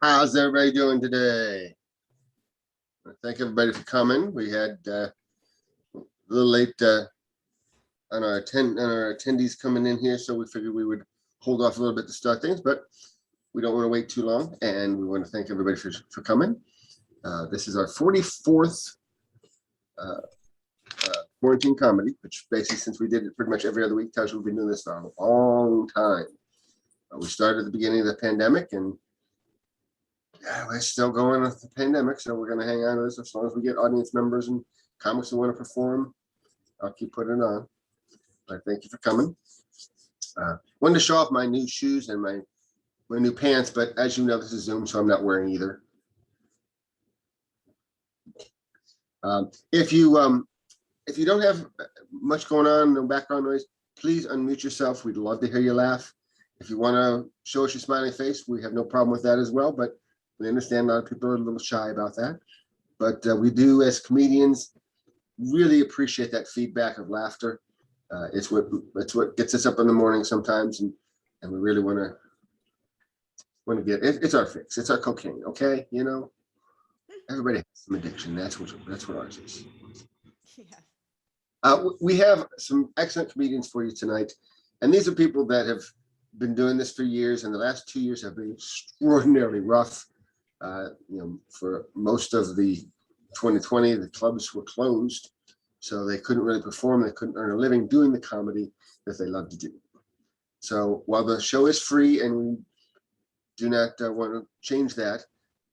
How's everybody doing today? Thank everybody for coming. We had a little late on our attendees coming in here, so we figured we would hold off a little bit to start things, but we don't want to wait too long, and we want to thank everybody for coming. This is our 44th quarantine comedy, which basically, since we did it pretty much every other week, tells you we've been doing this for a long time. We started at the beginning of the pandemic, and we're still going with the pandemic, so we're going to hang on to this as long as we get audience members and comics who want to perform. I'll keep putting it on. But thank you for coming. Wanted to show off my new shoes and my new pants, but as you know, this is Zoom, so I'm not wearing either. If you don't have much going on, no background noise, please unmute yourself. We'd love to hear you laugh. If you want to show us your smiling face, we have no problem with that as well, but we understand a lot of people are a little shy about that. But we do, as comedians, really appreciate that feedback of laughter. It's what gets us up in the morning sometimes, and we really want to get it. It's our fix. It's our cocaine, okay? You know, everybody has some addiction. That's what ours is. Yeah. We have some excellent comedians for you tonight, and these are people that have been doing this for years, and the last 2 years have been extraordinarily rough. For most of the 2020, the clubs were closed, so they couldn't really perform. They couldn't earn a living doing the comedy that they love to do. So while the show is free, and we do not want to change that,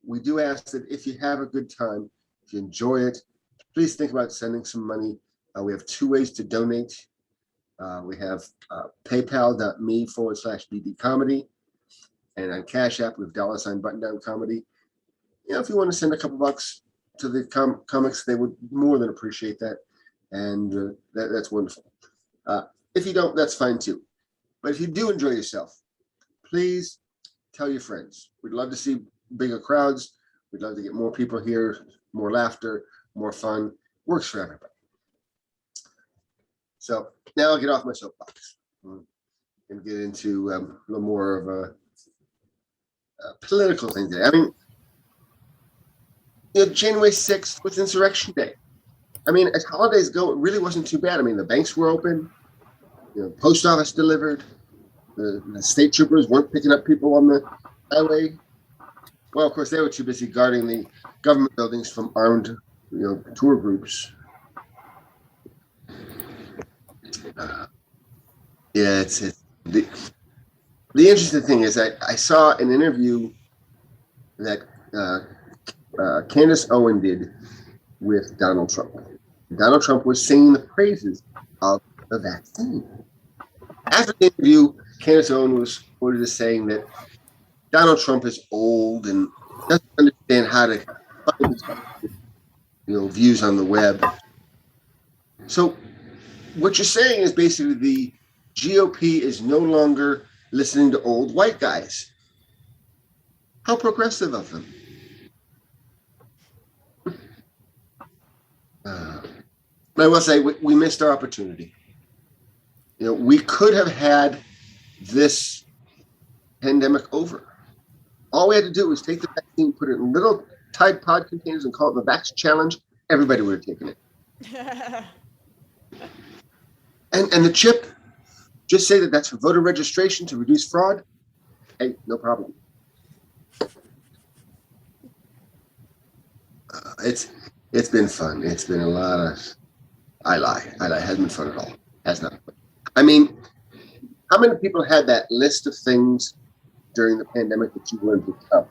we do ask that if you have a good time, if you enjoy it, please think about sending some money. We have 2 ways to donate. We have paypal.me/BD comedy, and on Cash App we have $button-down comedy. You know, if you want to send a couple bucks to the comics, they would more than appreciate that, and that's wonderful. If you don't, that's fine too. But if you do enjoy yourself, please tell your friends. We'd love to see bigger crowds. We'd love to get more people here, more laughter, more fun. Works for everybody. So now I'll get off my soapbox and get into a little more of a political thing today. I mean, January 6th was Insurrection Day. I mean, as holidays go, it really wasn't too bad. I mean, the banks were open, post office delivered, the state troopers weren't picking up people on the highway. Well, of course, they were too busy guarding the government buildings from armed, tour groups. It's the interesting thing is I saw an interview that Candace Owen did with Donald Trump. Donald Trump was singing the praises of the vaccine. After the interview, Candace Owen was quoted as saying that Donald Trump is old and doesn't understand how to find his views on the web. So what you're saying is basically the GOP is no longer listening to old white guys. How progressive of them. But I will say we missed our opportunity. We could have had this pandemic over. All we had to do was take the vaccine, put it in little Tide Pod containers, and call it the Vax Challenge. Everybody would have taken it. And the chip, just say that's for voter registration to reduce fraud. Hey, no problem. It's been fun. It's been a lot of. I lie. It hasn't been fun at all. Has not. I mean, how many people had that list of things during the pandemic that you wanted to become?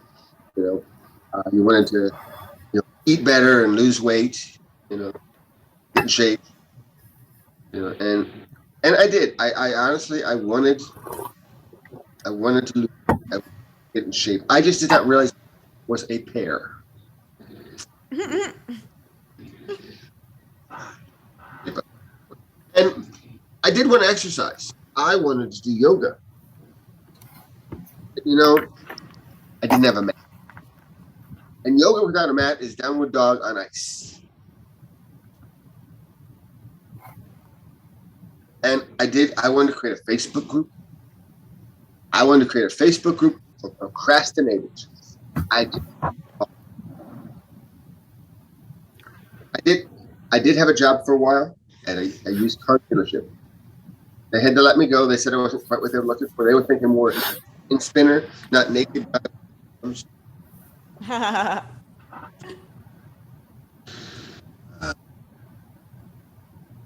You wanted to, eat better and lose weight. Get in shape. And I did. I honestly, I wanted to get in shape. I just did not realize it was a pair. And I did want to exercise. I wanted to do yoga. I didn't have a mat. And yoga without a mat is downward dog on ice. And I wanted to create a Facebook group. I wanted to create a Facebook group for procrastinators. I I did have a job for a while at a used car dealership. They had to let me go. They said I wasn't quite what they were looking for. They were thinking more in spinner, not naked.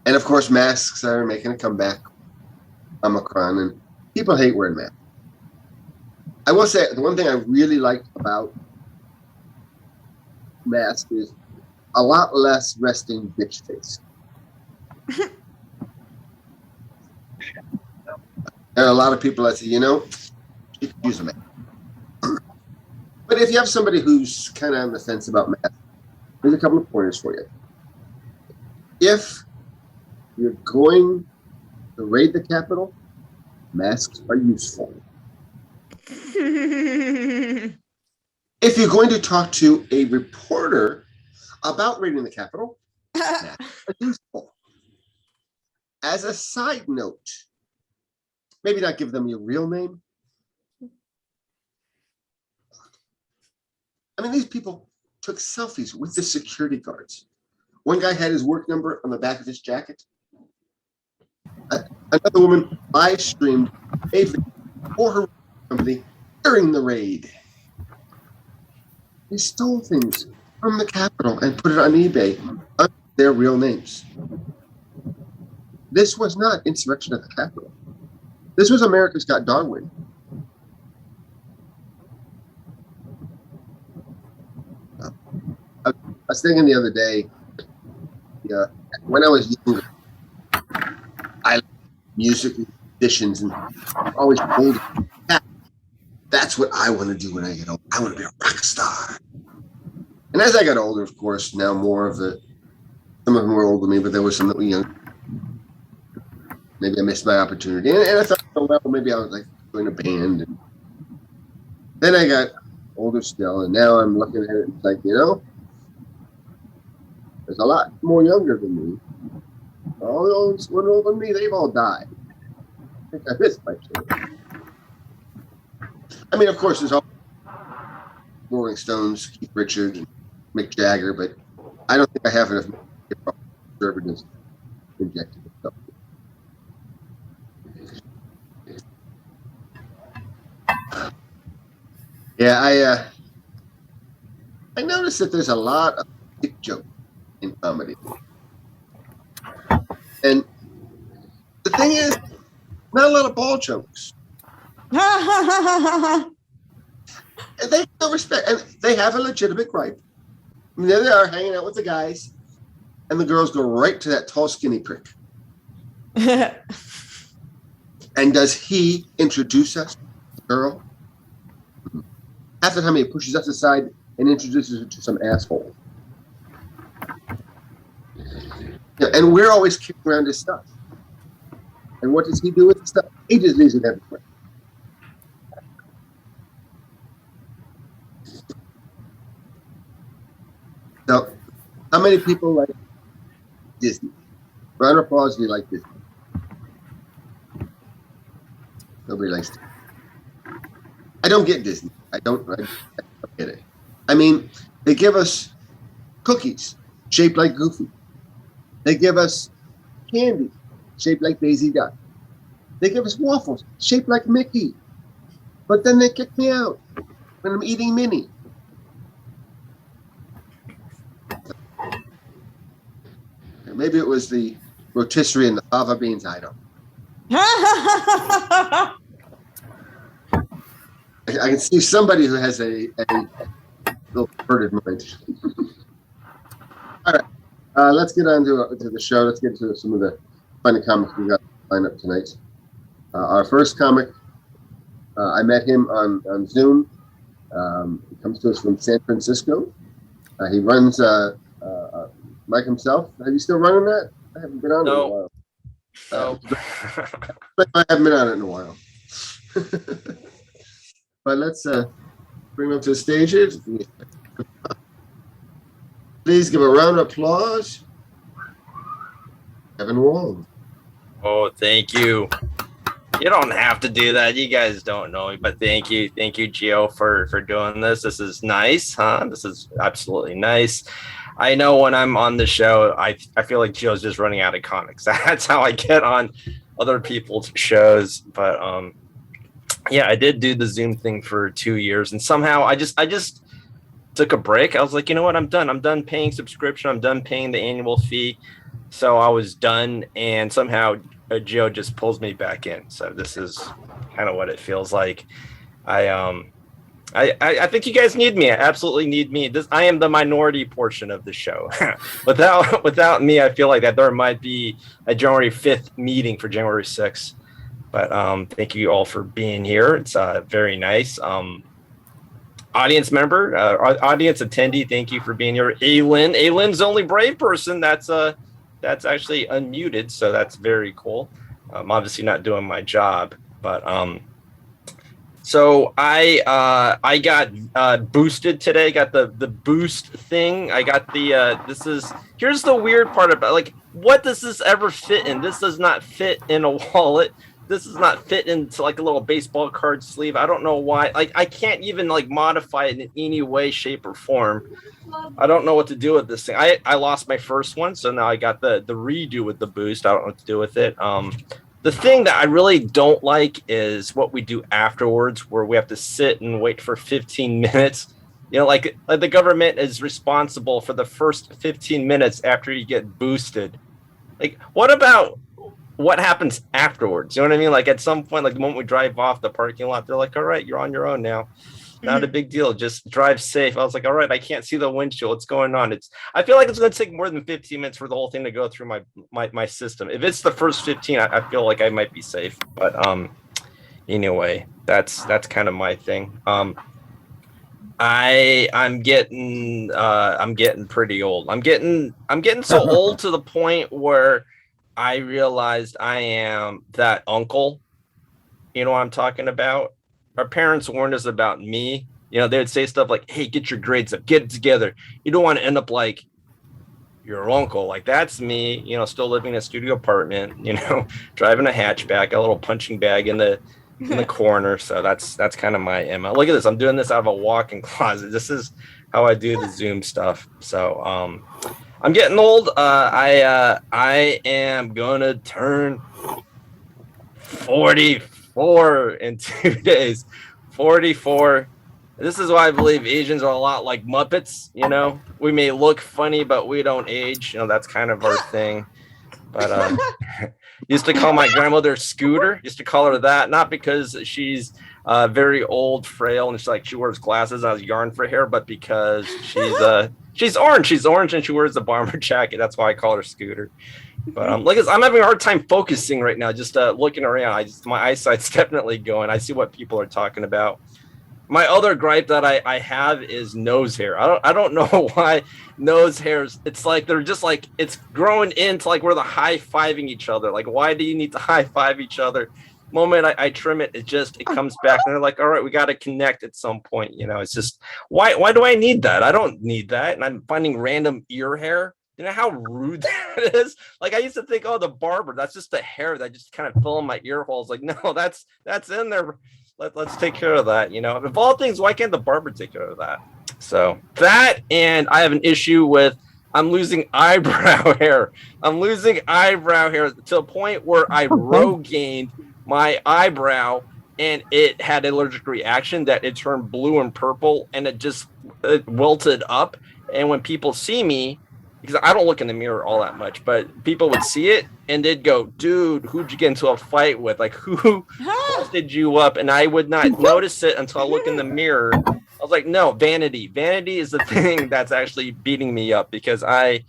And of course, masks are making a comeback. Omicron, and people hate wearing masks. I will say the one thing I really liked about masks is a lot less resting bitch face. There are a lot of people that say, you could use a mask. But if you have somebody who's kind of on the fence about masks, there's a couple of pointers for you. If you're going to raid the Capitol, masks are useful. If you're going to talk to a reporter about raiding the Capitol, masks are useful. As a side note, maybe not give them your real name. I mean, these people took selfies with the security guards. One guy had his work number on the back of his jacket. Another woman live streamed for her company during the raid. They stole things from the Capitol and put it on eBay under their real names. This was not insurrection at the Capitol. This was America's Got Darwin. I was thinking the other day, when I was younger, I liked music musicians and always told that's what I want to do when I get old. I want to be a rock star. And as I got older, of course, now more of some of them were older than me, but there were some that were young. Maybe I missed my opportunity. And I thought, well, maybe I would like join a band. And then I got older still, and now I'm looking at it and it's like, there's a lot more younger than me. All those one older than me, they've all died. I think I missed my chance. I mean, of course, there's all Rolling Stones, Keith Richards, and Mick Jagger, but I don't think I have enough conservatives injected stuff. Yeah, I noticed that there's a lot of dick jokes in comedy. And the thing is, not a lot of ball jokes. And they have no respect. And they have a legitimate gripe. I mean, there they are hanging out with the guys, and the girls go right to that tall, skinny prick. And does he introduce us to the girl? Half the time he pushes us aside and introduces her to some asshole. And we're always kicking around his stuff. And what does he do with the stuff? He just leaves it everywhere. So, how many people like Disney? Round of applause if you like Disney. Nobody likes Disney. I don't get Disney. I don't get it. I mean, they give us cookies shaped like Goofy. They give us candy shaped like Daisy Duck. They give us waffles shaped like Mickey. But then they kick me out when I'm eating Minnie. Maybe it was the rotisserie and the fava beans. I don't. I can see somebody who has a little perverted mind. All right, let's get on to the show. Let's get to some of the funny comics we got lined up tonight. Our first comic, I met him on Zoom. He comes to us from San Francisco. He runs like himself. Have you still running that? I haven't been on it in a while. No. I haven't been on it in a while. But let's bring him up to the stage here. Please give a round of applause. Evan Wong. Oh, thank you. You don't have to do that. You guys don't know me, but thank you, Geo, for doing this. This is nice, huh? This is absolutely nice. I know when I'm on the show, I feel like Geo's just running out of comics. That's how I get on other people's shows. But yeah, I did do the Zoom thing for 2 years, and somehow I just took a break. I was like, you know what? I'm done. I'm done paying subscription. I'm done paying the annual fee. So I was done, and somehow Geo just pulls me back in. So this is kind of what it feels like. I think you guys need me. I absolutely need me. I am the minority portion of the show. without me, I feel like that there might be a January 5th meeting for January 6th. But thank you all for being here. It's very nice. Audience member, audience attendee, thank you for being here. Aylin's the only brave person that's actually unmuted, so that's very cool. I'm obviously not doing my job, but so I got boosted today. Got the boost thing. I got the here's the weird part about, like, what does this ever fit in? This does not fit in a wallet. This does not fit into like a little baseball card sleeve. I don't know why. Like, I can't even like modify it in any way, shape, or form. I don't know what to do with this thing. I lost my first one, so now I got the redo with the boost. I don't know what to do with it. The thing that I really don't like is what we do afterwards, where we have to sit and wait for 15 minutes. You know, like the government is responsible for the first 15 minutes after you get boosted. Like, what about what happens afterwards? You know what I mean? Like, at some point, like the moment we drive off the parking lot, they're like, all right, you're on your own now. Not a big deal. Just drive safe. I was like, all right, I can't see the windshield. What's going on? I feel like it's going to take more than 15 minutes for the whole thing to go through my system. If it's the first 15, I feel like I might be safe. But anyway, that's kind of my thing. I'm getting pretty old. I'm getting so old to the point where I realized I am that uncle. You know what I'm talking about? Our parents warned us about me. You know, they would say stuff like, hey, get your grades up, get it together. You don't want to end up like your uncle. Like, that's me, you know, still living in a studio apartment, you know, driving a hatchback, a little punching bag in the corner. So that's kind of my MO. Look at this. I'm doing this out of a walk-in closet. This is how I do the Zoom stuff. So I'm getting old. I am gonna turn 44 in 2 days. 44. This is why I believe Asians are a lot like Muppets. You know, we may look funny, but we don't age. You know, that's kind of our thing. But used to call my grandmother Scooter. Used to call her that, not because she's very old, frail, and she wears glasses and has yarn for hair, but because she's orange. She's orange and she wears a bomber jacket. That's why I call her Scooter. But I'm having a hard time focusing right now, just looking around. My eyesight's definitely going. I see what people are talking about. My other gripe that I have is nose hair. I don't know why nose hairs. It's like they're just like, it's growing into like we're the high-fiving each other. Like, why do you need to high-five each other? Moment I trim it, it comes back, and they're like, all right, we got to connect at some point. You know, it's just, why do I need that? I don't need that. And I'm finding random ear hair. You know how rude that is? Like, I used to think, oh, the barber, that's just the hair that just kind of fill in my ear holes. Like, no, that's in there. Let's take care of that. You know, of all things, why can't the barber take care of that? So that, and I have an issue with, I'm losing eyebrow hair. I'm losing eyebrow hair to a point where I Rogained my eyebrow, and it had an allergic reaction that it turned blue and purple, and it wilted up. And when people see me, because I don't look in the mirror all that much, but people would see it and they'd go, dude, who'd you get into a fight with? Like, who busted you up? And I would not notice it until I look in the mirror. I was like, no, vanity. Vanity is the thing that's actually beating me up, because I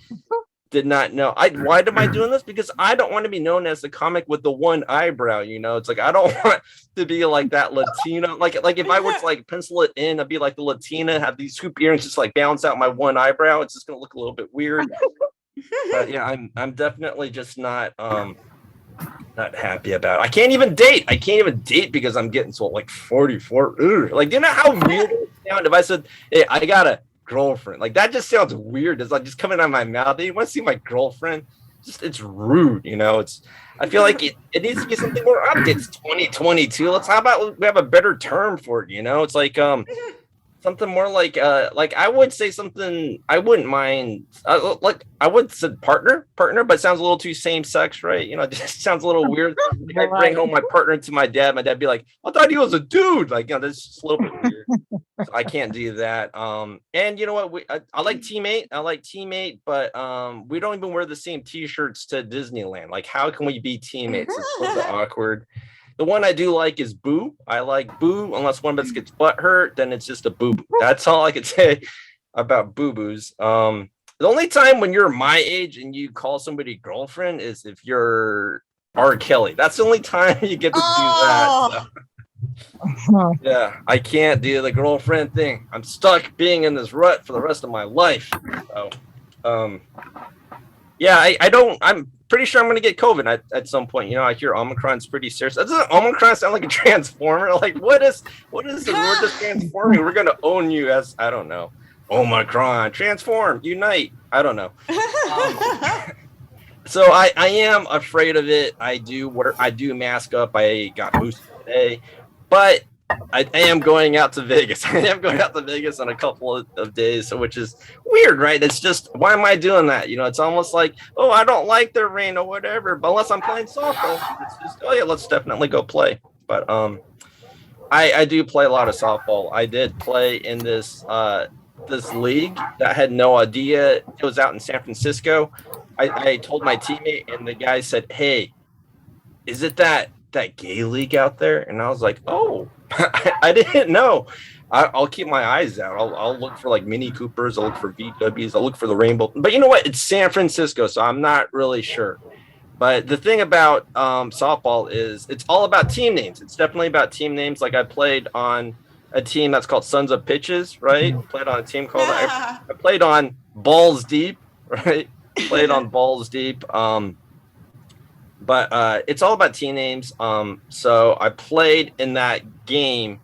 did not know. Why am I doing this? Because I don't want to be known as the comic with the one eyebrow, you know? It's like, I don't want to be like that Latino. Like if I were to like pencil it in, I'd be like the Latina, have these hoop earrings, just like balance out my one eyebrow. It's just going to look a little bit weird. But yeah, I'm definitely just not happy about it. I can't even date because I'm getting so like 44. Ugh. Like, do you know how weird it would sound if I said, hey, I got a girlfriend? Like, that just sounds weird. It's like just coming out of my mouth. You want to see my girlfriend? it's rude, you know. I feel like it needs to be something more up. It's 2022. How about we have a better term for it, you know? It's like something more like I would say something I wouldn't mind like I would say partner, but it sounds a little too same sex, right? You know, it just sounds a little weird. Like I bring home my partner to my dad be like, I thought he was a dude. Like, you know, that's just a little bit weird. So I can't do that. And you know what? I like teammate, but we don't even wear the same t-shirts to Disneyland. Like, how can we be teammates? It's a little bit awkward. The one I do like is Boo. I like Boo, unless one of us gets butt hurt, then it's just a boo. That's all I could say about boo-boos. The only time when you're my age and you call somebody girlfriend is if you're R. Kelly. That's the only time you get to do that. So. Yeah, I can't do the girlfriend thing. I'm stuck being in this rut for the rest of my life. So, yeah, I don't. I'm pretty sure I'm going to get COVID at some point. You know, I hear Omicron's pretty serious. Doesn't Omicron sound like a transformer? Like, what is this? We're just transforming. We're going to own you as, I don't know. Omicron, transform, unite. I don't know. So I am afraid of it. I do mask up. I got boosted today, but I am going out to Vegas. I am going out to Vegas in a couple of days, which is weird, right? It's just, why am I doing that? You know, it's almost like, oh, I don't like the rain or whatever, but unless I'm playing softball, it's just, oh yeah, let's definitely go play. But I do play a lot of softball. I did play in this league that I had no idea. It was out in San Francisco. I told my teammate, and the guy said, hey, is it that gay league out there? And I was like, oh, I didn't know. I'll keep my eyes out. I'll look for like Mini Coopers. I'll look for VWs. I'll look for the rainbow. But you know what? It's San Francisco, so I'm not really sure. But the thing about softball is it's all about team names. It's definitely about team names. Like I played on a team that's called Sons of Pitches, right? Played on a team called I played on Balls Deep, right? Played on Balls Deep. But it's all about team names. So I played in that game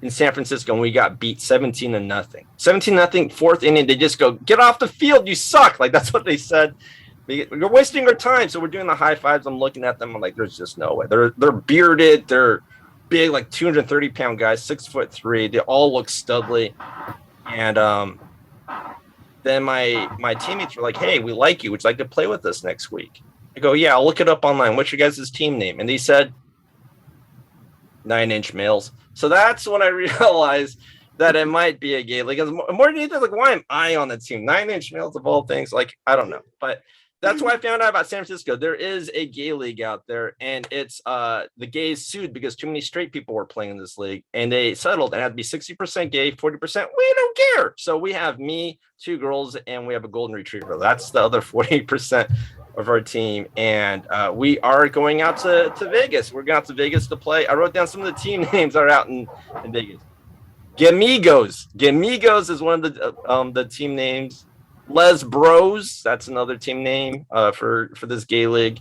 in San Francisco and we got beat 17-0. 17-0, fourth inning. They just go, get off the field, you suck. Like that's what they said. You're wasting our time. So we're doing the high fives. I'm looking at them. I'm like, there's just no way. They're bearded. They're big, like 230-pound guys, 6'3". They all look studly. And then my teammates were like, hey, we like you. Would you like to play with us next week? I go, yeah, I'll look it up online. What's your guys' team name? And they said 9 Inch Males. So that's when I realized that it might be a gay league. More than anything, like, why am I on the team? 9 Inch Males of all things. Like, I don't know. But that's why I found out about San Francisco. There is a gay league out there, and it's the gays sued because too many straight people were playing in this league, and they settled and had to be 60% gay, 40%. We don't care. So we have me, 2 girls, and we have a golden retriever. That's the other 40% of our team, and we are going out to Vegas. We're going out to Vegas to play. I wrote down some of the team names that are out in Vegas. Gamigos is one of the team names. Les Bros, that's another team name for this gay league.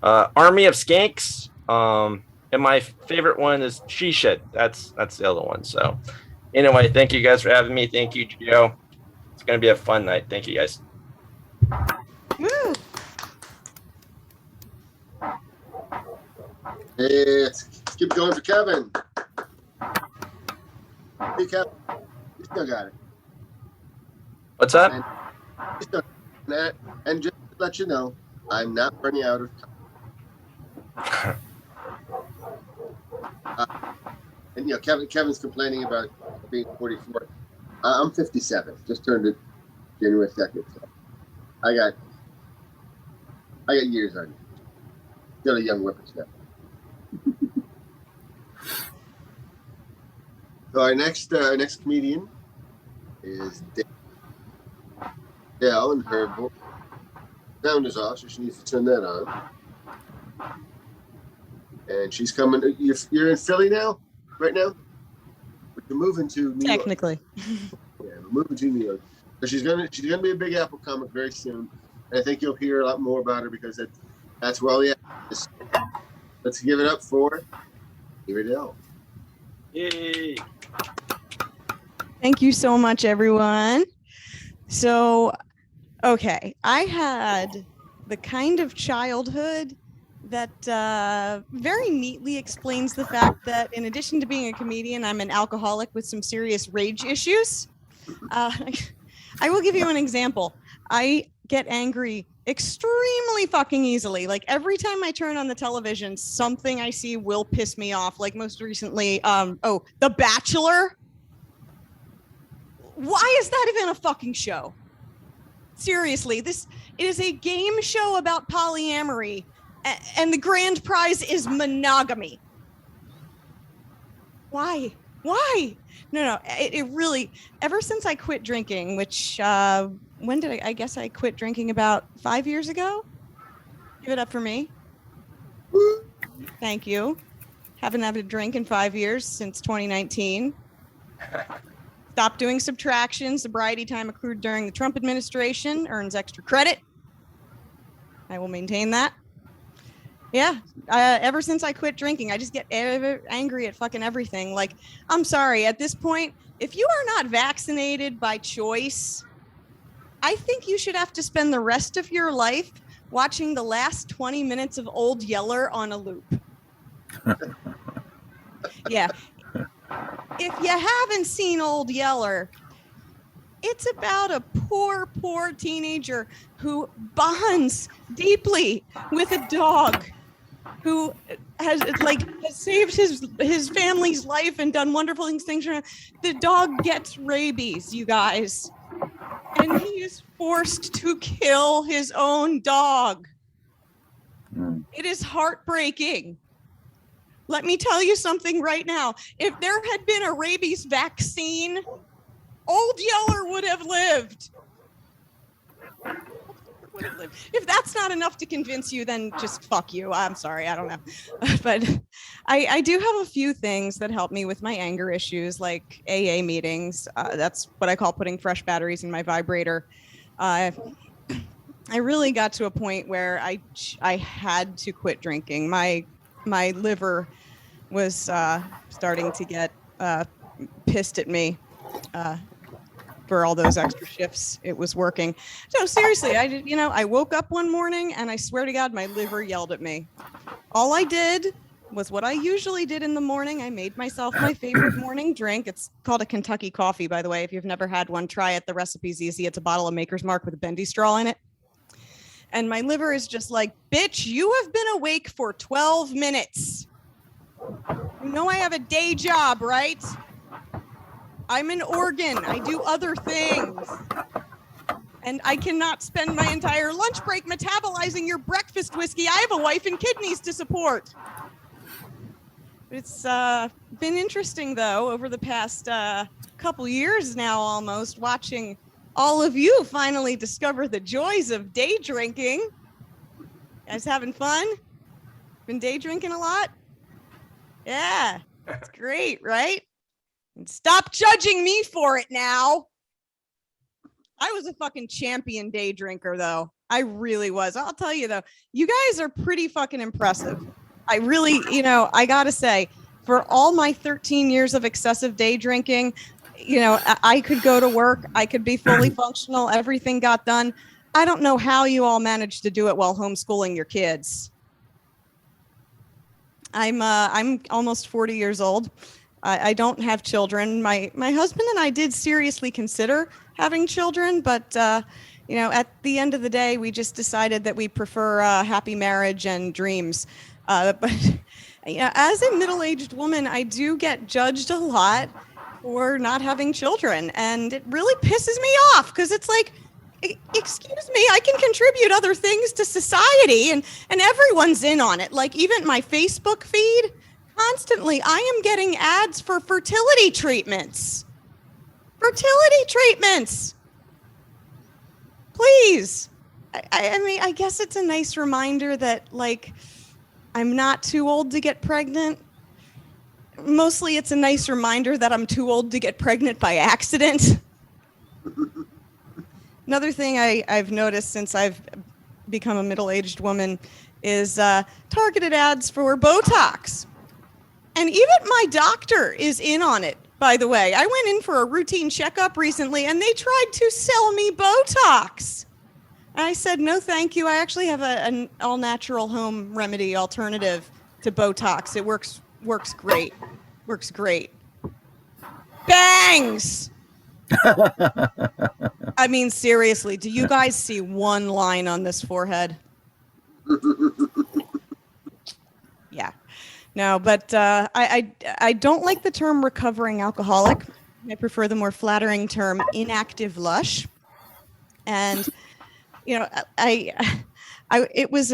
Army of Skanks, and my favorite one is She Shed. That's the other one. So anyway, thank you guys for having me. Thank you, Geo. It's gonna be a fun night. Thank you guys. Woo. Hey, let's keep going for Kevin. Hey, Kevin, you still got it. What's up? And just to let you know, I'm not running out of time. And you know, Kevin's complaining about being 44. I'm 57. Just turned it January 2nd. So I got years on you. Still a young whippersnapper. So our next comedian is Dale, and her sound is off, so she needs to turn that on. And she's coming. You're in Philly now, right now. We're moving to New York. Technically. Yeah, we're moving to New York. So she's gonna be a Big Apple comic very soon, and I think you'll hear a lot more about her because that's where all the is. Let's give it up for Riedel. Yay! Thank you so much, everyone. So, okay, I had the kind of childhood that very neatly explains the fact that in addition to being a comedian, I'm an alcoholic with some serious rage issues. I will give you an example. I get angry extremely fucking easily. Like every time I turn on the television, something I see will piss me off. Like most recently, The Bachelor. Why is that even a fucking show? Seriously, it is a game show about polyamory, and the grand prize is monogamy. Why? No, it really, ever since I quit drinking, which, when did I guess I quit drinking about 5 years ago? Give it up for me. Thank you. Haven't had a drink in 5 years since 2019. Stopped doing subtraction. Sobriety time accrued during the Trump administration earns extra credit. I will maintain that. Yeah, ever since I quit drinking, I just get angry at fucking everything. Like, I'm sorry, at this point, if you are not vaccinated by choice, I think you should have to spend the rest of your life watching the last 20 minutes of Old Yeller on a loop. Yeah. If you haven't seen Old Yeller, it's about a poor teenager who bonds deeply with a dog who has saved his family's life and done wonderful things. The dog gets rabies, you guys, and he is forced to kill his own dog. It is heartbreaking. Let me tell you something right now. If there had been a rabies vaccine, Old Yeller would have lived. If that's not enough to convince you, then just fuck you. I'm sorry, I don't know. But I do have a few things that help me with my anger issues, like AA meetings. That's what I call putting fresh batteries in my vibrator. I really got to a point where I had to quit drinking. My liver was starting to get pissed at me for all those extra shifts it was working. So seriously, I woke up one morning and I swear to God, my liver yelled at me. All I did was what I usually did in the morning. I made myself my favorite morning drink. It's called a Kentucky coffee, by the way. If you've never had one, try it. The recipe's easy. It's a bottle of Maker's Mark with a bendy straw in it. And my liver is just like, bitch, you have been awake for 12 minutes. You know I have a day job, right? I'm an organ. I do other things. And I cannot spend my entire lunch break metabolizing your breakfast whiskey. I have a wife and kidneys to support. It's been interesting, though, over the past couple years now almost, watching all of you finally discover the joys of day drinking. You guys having fun? Been day drinking a lot? Yeah, it's great, right? And stop judging me for it now. I was a fucking champion day drinker, though. I really was. I'll tell you, though, you guys are pretty fucking impressive. I really, I gotta say, for all my 13 years of excessive day drinking, I could go to work. I could be fully functional. Everything got done. I don't know how you all managed to do it while homeschooling your kids. I'm almost 40 years old. I don't have children. My husband and I did seriously consider having children, but at the end of the day, we just decided that we prefer happy marriage and dreams. But as a middle-aged woman, I do get judged a lot for not having children, and it really pisses me off because it's like, excuse me, I can contribute other things to society, and everyone's in on it. Like even my Facebook feed, constantly I am getting ads for fertility treatments. Fertility treatments. Please. I mean, I guess it's a nice reminder that, like, I'm not too old to get pregnant. Mostly it's a nice reminder that I'm too old to get pregnant by accident. Another thing I've noticed since I've become a middle-aged woman is targeted ads for Botox. And even my doctor is in on it, by the way. I went in for a routine checkup recently and they tried to sell me Botox. I said, no, thank you. I actually have an all-natural home remedy alternative to Botox. It works great. Works great. Bangs! I mean, seriously, do you guys see one line on this forehead? Yeah. No, but I don't like the term recovering alcoholic. I prefer the more flattering term inactive lush. And you know, it was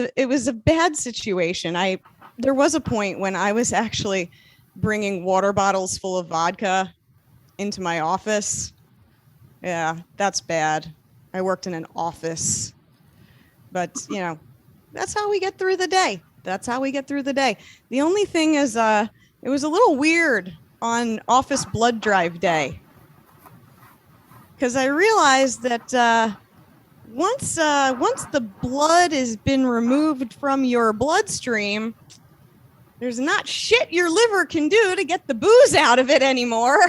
a bad situation. There was a point when I was actually bringing water bottles full of vodka into my office. Yeah, that's bad. I worked in an office, but you know, that's how we get through the day. That's how we get through the day. The only thing is, it was a little weird on office blood drive day, because I realized that once the blood has been removed from your bloodstream, there's not shit your liver can do to get the booze out of it anymore.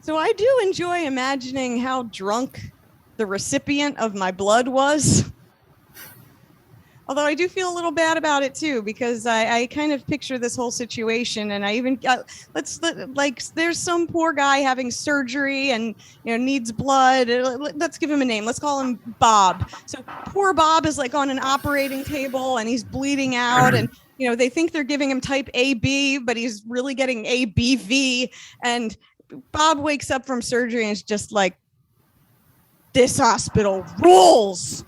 So I do enjoy imagining how drunk the recipient of my blood was. Although I do feel a little bad about it too, because I kind of picture this whole situation, and I even got there's some poor guy having surgery and needs blood. Let's give him a name. Let's call him Bob. So poor Bob is like on an operating table and he's bleeding out, and they think they're giving him type AB, but he's really getting ABV. And Bob wakes up from surgery and is just like, "This hospital rules."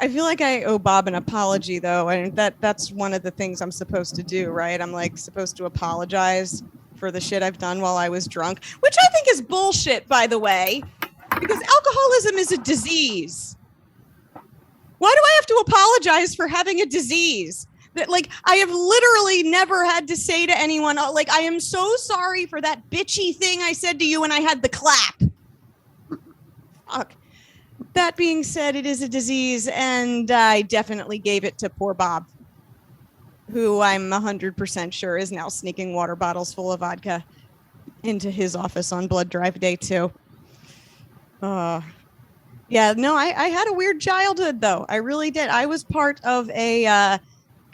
I feel like I owe Bob an apology, though, and that's one of the things I'm supposed to do, right? I'm like supposed to apologize for the shit I've done while I was drunk, which I think is bullshit, by the way, because alcoholism is a disease. Why do I have to apologize for having a disease? That, like, I have literally never had to say to anyone, like, I am so sorry for that bitchy thing I said to you when I had the clap. Fuck. That being said, it is a disease, and I definitely gave it to poor Bob, who I'm 100% sure is now sneaking water bottles full of vodka into his office on blood drive day too. Yeah, no, I had a weird childhood, though. I really did. I was part of a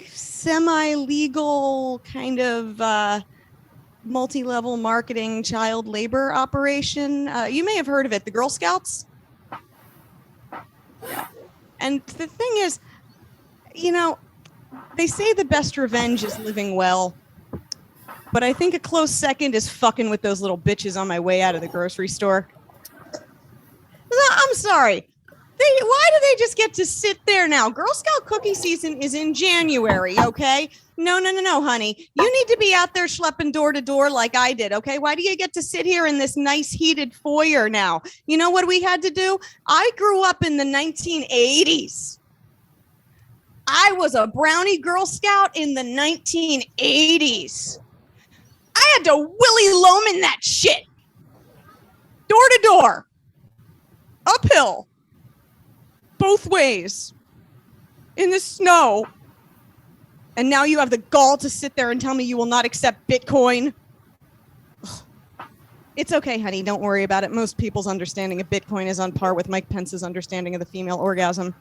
semi-legal kind of multi-level marketing child labor operation. You may have heard of it, the Girl Scouts. And the thing is, they say the best revenge is living well, but I think a close second is fucking with those little bitches on my way out of the grocery store. I'm sorry. Why do they just get to sit there now? Girl Scout cookie season is in January, okay? No, honey. You need to be out there schlepping door to door like I did, okay? Why do you get to sit here in this nice heated foyer now? You know what we had to do? I grew up in the 1980s. I was a brownie Girl Scout in the 1980s. I had to Willy Loman that shit. Door to door. Uphill. Both ways. In the snow. And now you have the gall to sit there and tell me you will not accept Bitcoin. It's okay, honey. Don't worry about it. Most people's understanding of Bitcoin is on par with Mike Pence's understanding of the female orgasm.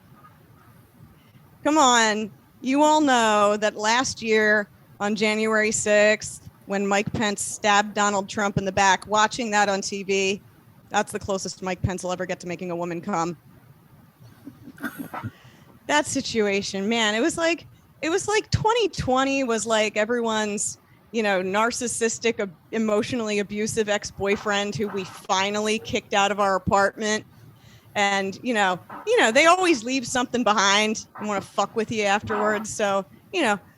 Come on. You all know that last year on January 6th, when Mike Pence stabbed Donald Trump in the back, watching that on TV, that's the closest Mike Pence will ever get to making a woman come. That situation, man, it was like 2020 was like everyone's, narcissistic, emotionally abusive ex-boyfriend who we finally kicked out of our apartment. And, they always leave something behind and want to fuck with you afterwards. So,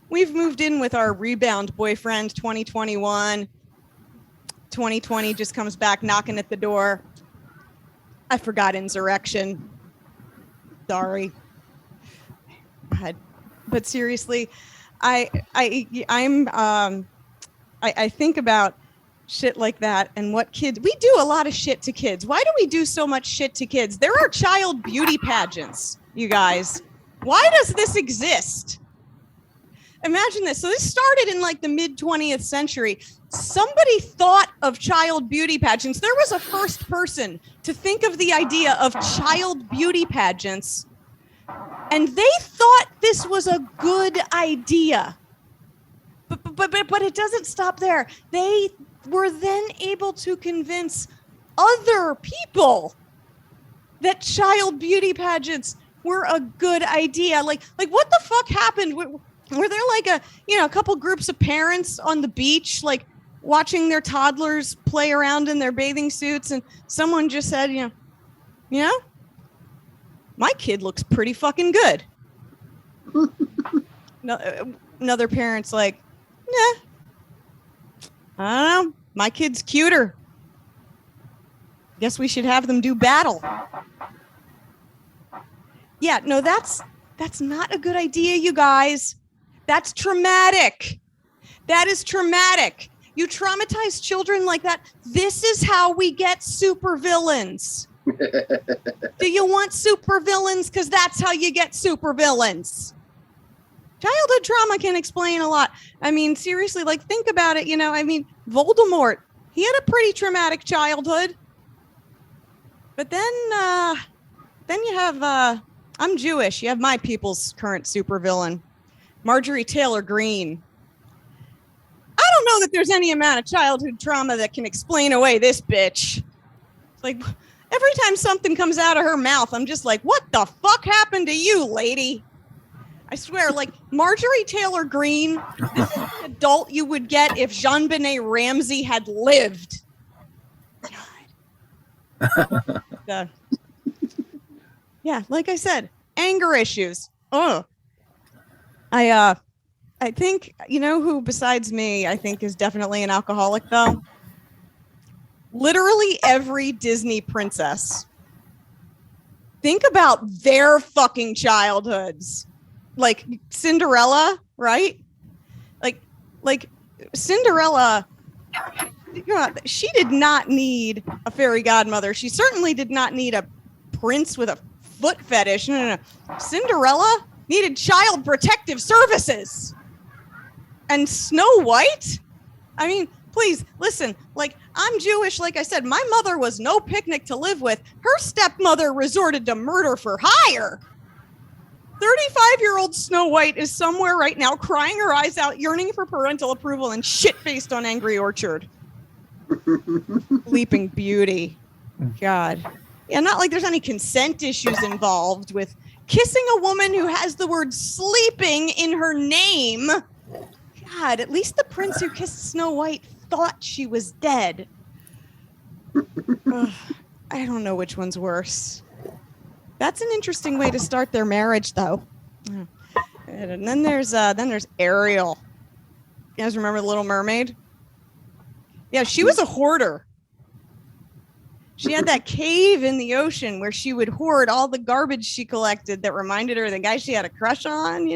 we've moved in with our rebound boyfriend 2021. 2020 just comes back knocking at the door. I forgot insurrection. Sorry. But seriously, I think about shit like that and what kids, we do a lot of shit to kids. Why do we do so much shit to kids? There are child beauty pageants, you guys. Why does this exist? Imagine this. So this started in like the mid 20th century. somebody thought of child beauty pageants. There was a first person to think of the idea of child beauty pageants, and they thought this was a good idea. But it doesn't stop there. They were then able to convince other people that child beauty pageants were a good idea. Like what the fuck happened? Were there like a couple groups of parents on the beach, like watching their toddlers play around in their bathing suits, and someone just said, my kid looks pretty fucking good. No, another parent's like, nah, I don't know, my kid's cuter. Guess we should have them do battle. Yeah, no, that's not a good idea, you guys. That's traumatic. That is traumatic. You traumatize children like that. This is how we get supervillains. Do you want supervillains? Because that's how you get supervillains. Childhood trauma can explain a lot. I mean, seriously, like, think about it. Voldemort, he had a pretty traumatic childhood. But then you have, I'm Jewish. You have my people's current supervillain, Marjorie Taylor Greene. I don't know that there's any amount of childhood trauma that can explain away this bitch. Like, every time something comes out of her mouth, I'm just like, what the fuck happened to you, lady? I swear, like, Marjorie Taylor Greene, this is the adult you would get if Jean-Benet Ramsey had lived. God. Yeah, like I said, anger issues. Oh, I think, who besides me, I think is definitely an alcoholic, though? Literally every Disney princess. Think about their fucking childhoods. Like Cinderella, right? Like Cinderella, she did not need a fairy godmother. She certainly did not need a prince with a foot fetish. No. Cinderella needed child protective services. And Snow White? I mean, please, listen, like, I'm Jewish, like I said, my mother was no picnic to live with. Her stepmother resorted to murder for hire. 35-year-old Snow White is somewhere right now crying her eyes out, yearning for parental approval and shit-faced on Angry Orchard. Sleeping Beauty. God. Yeah, not like there's any consent issues involved with kissing a woman who has the word sleeping in her name. God, at least the prince who kissed Snow White thought she was dead. Ugh, I don't know which one's worse. That's an interesting way to start their marriage, though. And then there's Ariel. You guys remember The Little Mermaid? Yeah, she was a hoarder. She had that cave in the ocean where she would hoard all the garbage she collected that reminded her of the guy she had a crush on,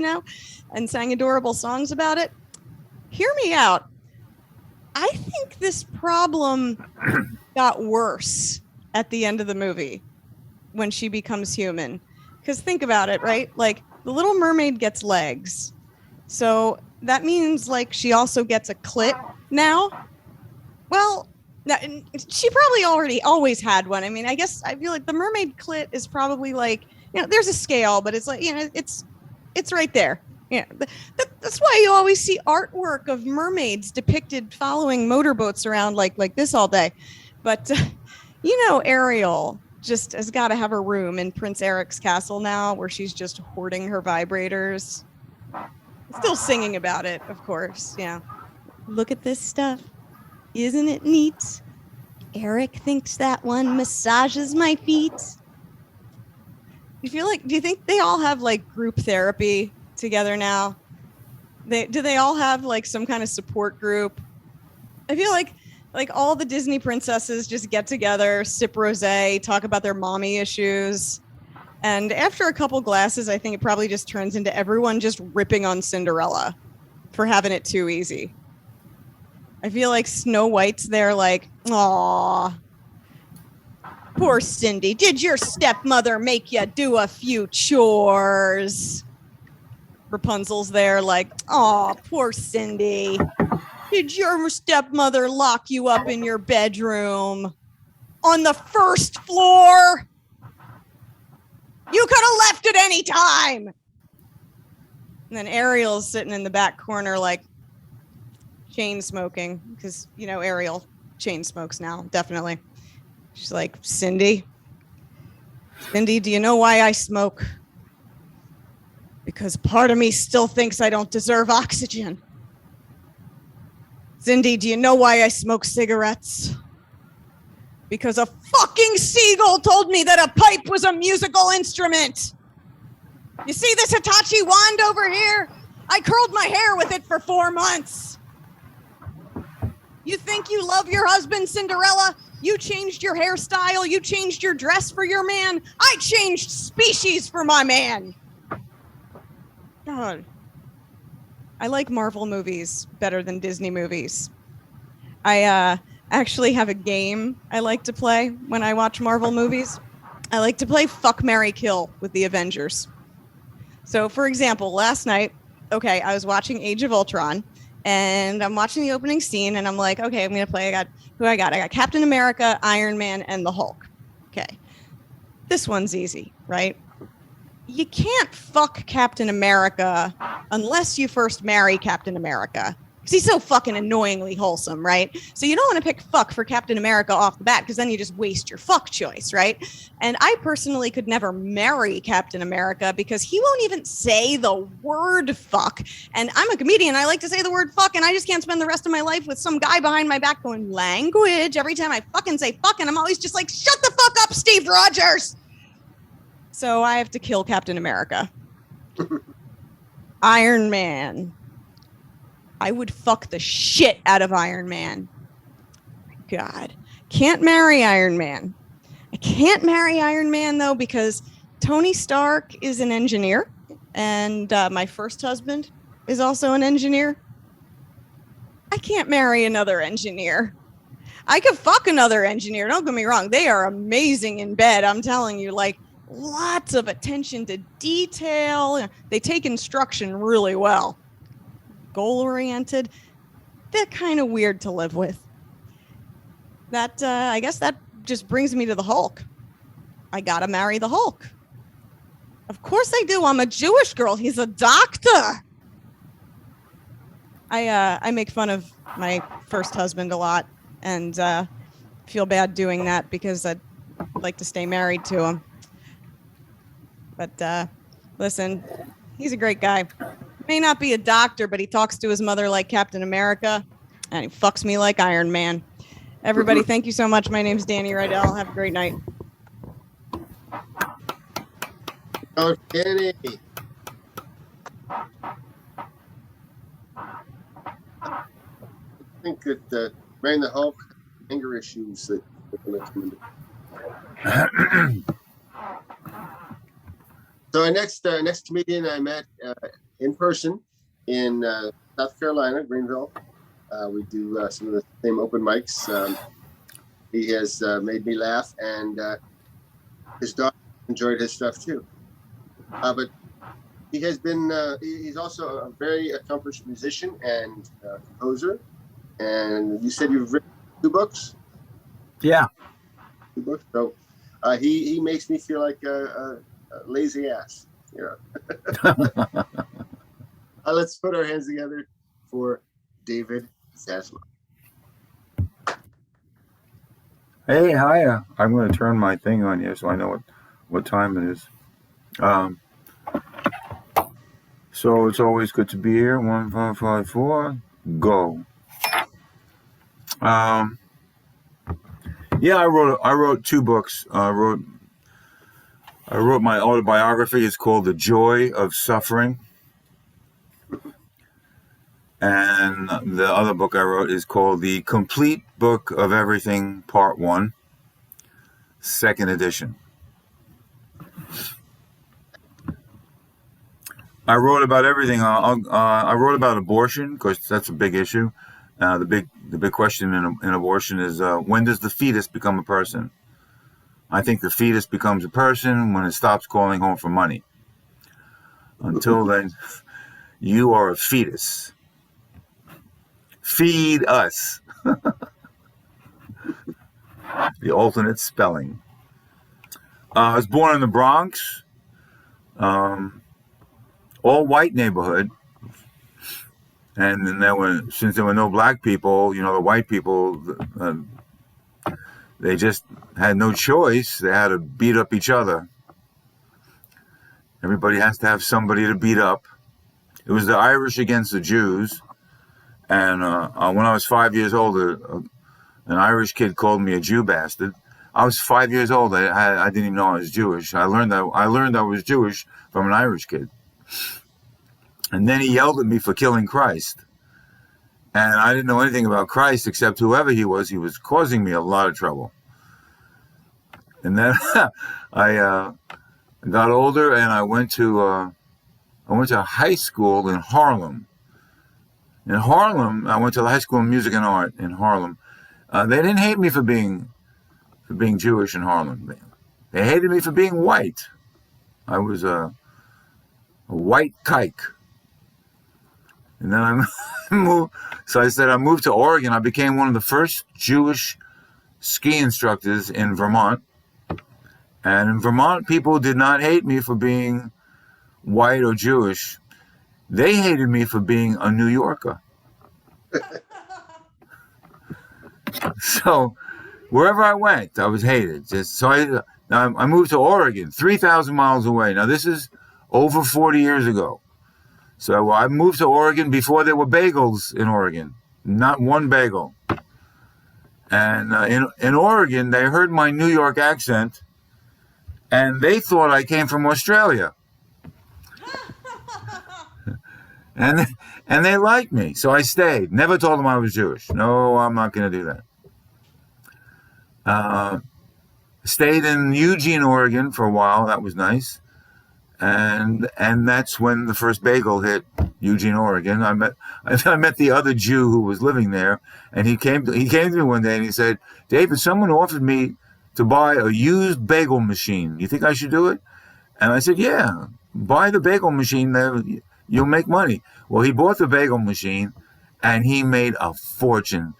and sang adorable songs about it. Hear me out. I think this problem got worse at the end of the movie when she becomes human. Because think about it, right? Like, the Little Mermaid gets legs. So that means, like, she also gets a clit now. Well, she probably always had one. I mean, I guess I feel like the mermaid clit is probably like, there's a scale, but it's like, it's right there. Yeah, that's why you always see artwork of mermaids depicted following motorboats around like this all day. But, Ariel just has got to have a room in Prince Eric's castle now where she's just hoarding her vibrators. Still singing about it, of course. Yeah. Look at this stuff. Isn't it neat? Eric thinks that one massages my feet. Do you think they all have like group therapy together now? Do they all have like some kind of support group? I feel like all the Disney princesses just get together, sip rosé, talk about their mommy issues. And after a couple glasses, I think it probably just turns into everyone just ripping on Cinderella for having it too easy. I feel like Snow White's there like, aw, poor Cindy. Did your stepmother make you do a few chores? Rapunzel's there like, aw, poor Cindy. Did your stepmother lock you up in your bedroom on the first floor? You could have left at any time. And then Ariel's sitting in the back corner, like chain smoking, because, you know, Ariel chain smokes now, definitely. She's like, Cindy, do you know why I smoke? Because part of me still thinks I don't deserve oxygen. Cindy, do you know why I smoke cigarettes? Because a fucking seagull told me that a pipe was a musical instrument. You see this Hitachi wand over here? I curled my hair with it for 4 months. You think you love your husband, Cinderella? You changed your hairstyle. You changed your dress for your man. I changed species for my man. God. I like Marvel movies better than Disney movies. I actually have a game I like to play when I watch Marvel movies. I like to play Fuck, Marry, Kill with the Avengers. So, for example, last night, I was watching Age of Ultron, and I'm watching the opening scene, and I'm like, okay, I'm going to play. I got Captain America, Iron Man, and the Hulk. Okay. This one's easy, right? You can't fuck Captain America unless you first marry Captain America. Because he's so fucking annoyingly wholesome, right? So you don't want to pick fuck for Captain America off the bat, because then you just waste your fuck choice, right? And I personally could never marry Captain America because he won't even say the word fuck. And I'm a comedian. I like to say the word fuck, and I just can't spend the rest of my life with some guy behind my back going language every time I fucking say fuck. And I'm always just like, shut the fuck up, Steve Rogers. So I have to kill Captain America. Iron Man. I would fuck the shit out of Iron Man. God. Can't marry Iron Man. I can't marry Iron Man, though, because Tony Stark is an engineer, and my first husband is also an engineer. I can't marry another engineer. I could fuck another engineer. Don't get me wrong. They are amazing in bed. I'm telling you, like, lots of attention to detail. They take instruction really well. Goal-oriented. They're kind of weird to live with. That, I guess that just brings me to the Hulk. I gotta marry the Hulk. Of course I do. I'm a Jewish girl. He's a doctor. I make fun of my first husband a lot, and feel bad doing that because I'd like to stay married to him. But listen, he's a great guy. May not be a doctor, but he talks to his mother like Captain America, and he fucks me like Iron Man. Everybody, thank you so much. My name's Dani Riedel. Have a great night. Oh, Danny. I think that marrying the Hulk, anger issues that are going to come into. So our next comedian I met in person in South Carolina, Greenville. We do some of the same open mics. He has made me laugh, and his daughter enjoyed his stuff too. But he has been, he's also a very accomplished musician and composer. And you said you've written 2 books? Yeah. 2 books. So he makes me feel like a lazy ass. You know. Let's put our hands together for David Zasloff. Hey, hi. I'm going to turn my thing on here so I know what time it is. So it's always good to be here. 1554, go. Yeah, I wrote 2 books. I wrote my autobiography. It's called The Joy of Suffering. And the other book I wrote is called The Complete Book of Everything, Part 1, 2nd edition. I wrote about everything. I wrote about abortion because that's a big issue. The big question in abortion is when does the fetus become a person? I think the fetus becomes a person when it stops calling home for money. Until then, you are a fetus. Feed us. The alternate spelling. I was born in the Bronx, all white neighborhood. And then since there were no black people, the white people, they just had no choice. They had to beat up each other. Everybody has to have somebody to beat up. It was the Irish against the Jews. And when I was 5 years old, an Irish kid called me a Jew bastard. I was 5 years old. I didn't even know I was Jewish. I learned I was Jewish from an Irish kid. And then he yelled at me for killing Christ. And I didn't know anything about Christ except whoever he was causing me a lot of trouble. And then I got older and I went to high school in Harlem. In Harlem, I went to the High School of Music and Art in Harlem. They didn't hate me for being Jewish in Harlem. They hated me for being white. I was a white kike. And then I moved. So I said I moved to Oregon. I became one of the first Jewish ski instructors in Vermont. And in Vermont, people did not hate me for being white or Jewish. They hated me for being a New Yorker. So wherever I went, I was hated. I moved to Oregon, 3,000 miles away. Now this is over 40 years ago. So I moved to Oregon before there were bagels in Oregon, not one bagel. And in Oregon, they heard my New York accent, and they thought I came from Australia. And they liked me, so I stayed. Never told them I was Jewish. No, I'm not going to do that. Stayed in Eugene, Oregon for a while. That was nice. And that's when the first bagel hit Eugene, Oregon. I met the other Jew who was living there, and he came to me one day and he said, "David, someone offered me to buy a used bagel machine. You think I should do it?" And I said, "Yeah, buy the bagel machine. You'll make money." Well, he bought the bagel machine, and he made a fortune.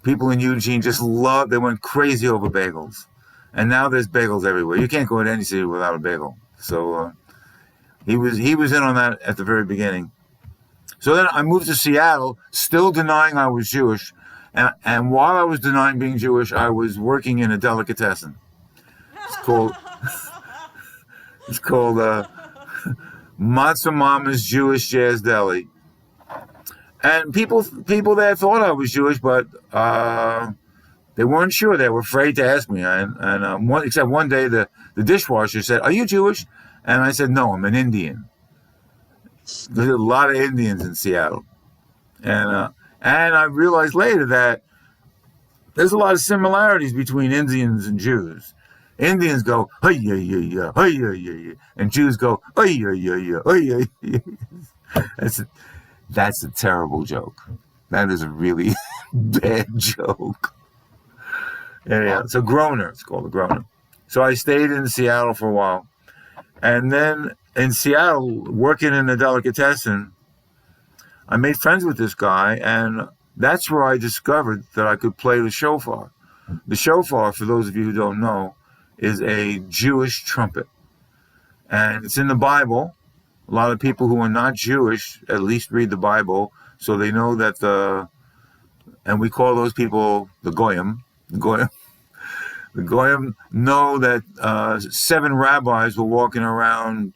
People in Eugene just they went crazy over bagels. And now there's bagels everywhere. You can't go to any city without a bagel. So he was in on that at the very beginning. So then I moved to Seattle, still denying I was Jewish. And while I was denying being Jewish, I was working in a delicatessen. It's called Matzo Mama's Jewish Jazz Deli. And people there thought I was Jewish, but they weren't sure. They were afraid to ask me. Except one day the dishwasher said, "Are you Jewish?" And I said, "No, I'm an Indian." There's a lot of Indians in Seattle. And I realized later that there's a lot of similarities between Indians and Jews. Indians go, "Hey, yeah, yeah, yeah, hey, yeah, yeah, yeah," and Jews go, "Hey, yeah, yeah, yeah, hey, yeah, yeah." That's a terrible joke. That is a really bad joke. Anyhow, it's a groaner. It's called a groaner. So I stayed in Seattle for a while. And then in Seattle, working in a delicatessen, I made friends with this guy, and that's where I discovered that I could play the shofar. The shofar, for those of you who don't know, is a Jewish trumpet. And it's in the Bible. A lot of people who are not Jewish at least read the Bible, so they know that and we call those people the Goyim. The Goyim know that 7 rabbis were walking around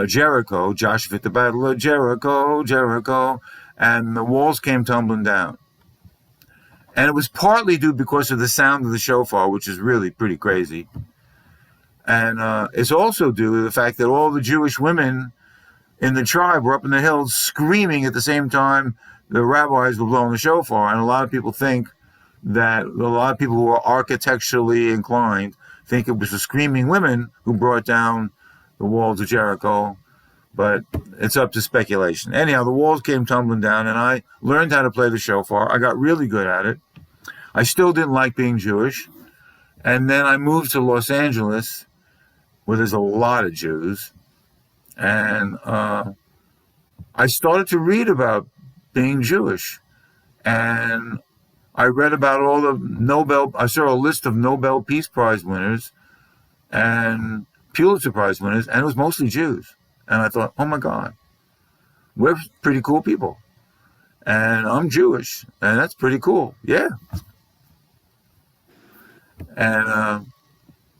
Jericho. Joshua at the Battle of Jericho, Jericho, and the walls came tumbling down. And it was partly due because of the sound of the shofar, which is really pretty crazy. And it's also due to the fact that all the Jewish women in the tribe were up in the hills screaming at the same time the rabbis were blowing the shofar. And a lot of people who are architecturally inclined think it was the screaming women who brought down the walls of Jericho, but it's up to speculation. Anyhow, the walls came tumbling down, and I learned how to play the shofar. I got really good at it. I still didn't like being Jewish. And then I moved to Los Angeles, where there's a lot of Jews. And I started to read about being Jewish. and I read about all the I saw a list of Nobel Peace Prize winners and Pulitzer Prize winners, and it was mostly Jews. And I thought, oh my God, we're pretty cool people. And I'm Jewish, and that's pretty cool. Yeah. And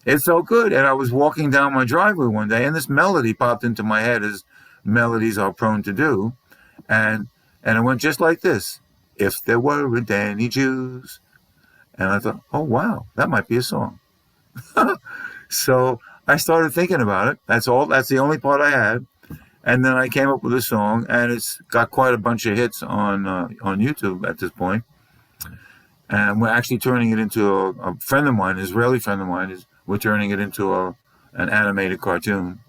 it felt good. And I was walking down my driveway one day, and this melody popped into my head, as melodies are prone to do. And it went just like this. If there weren't any Jews. And I thought, oh, wow, that might be a song. So I started thinking about it. That's the only part I had. And then I came up with a song, and it's got quite a bunch of hits on YouTube at this point. And we're actually turning it into a friend of mine, an Israeli friend of mine, we're turning it into an animated cartoon.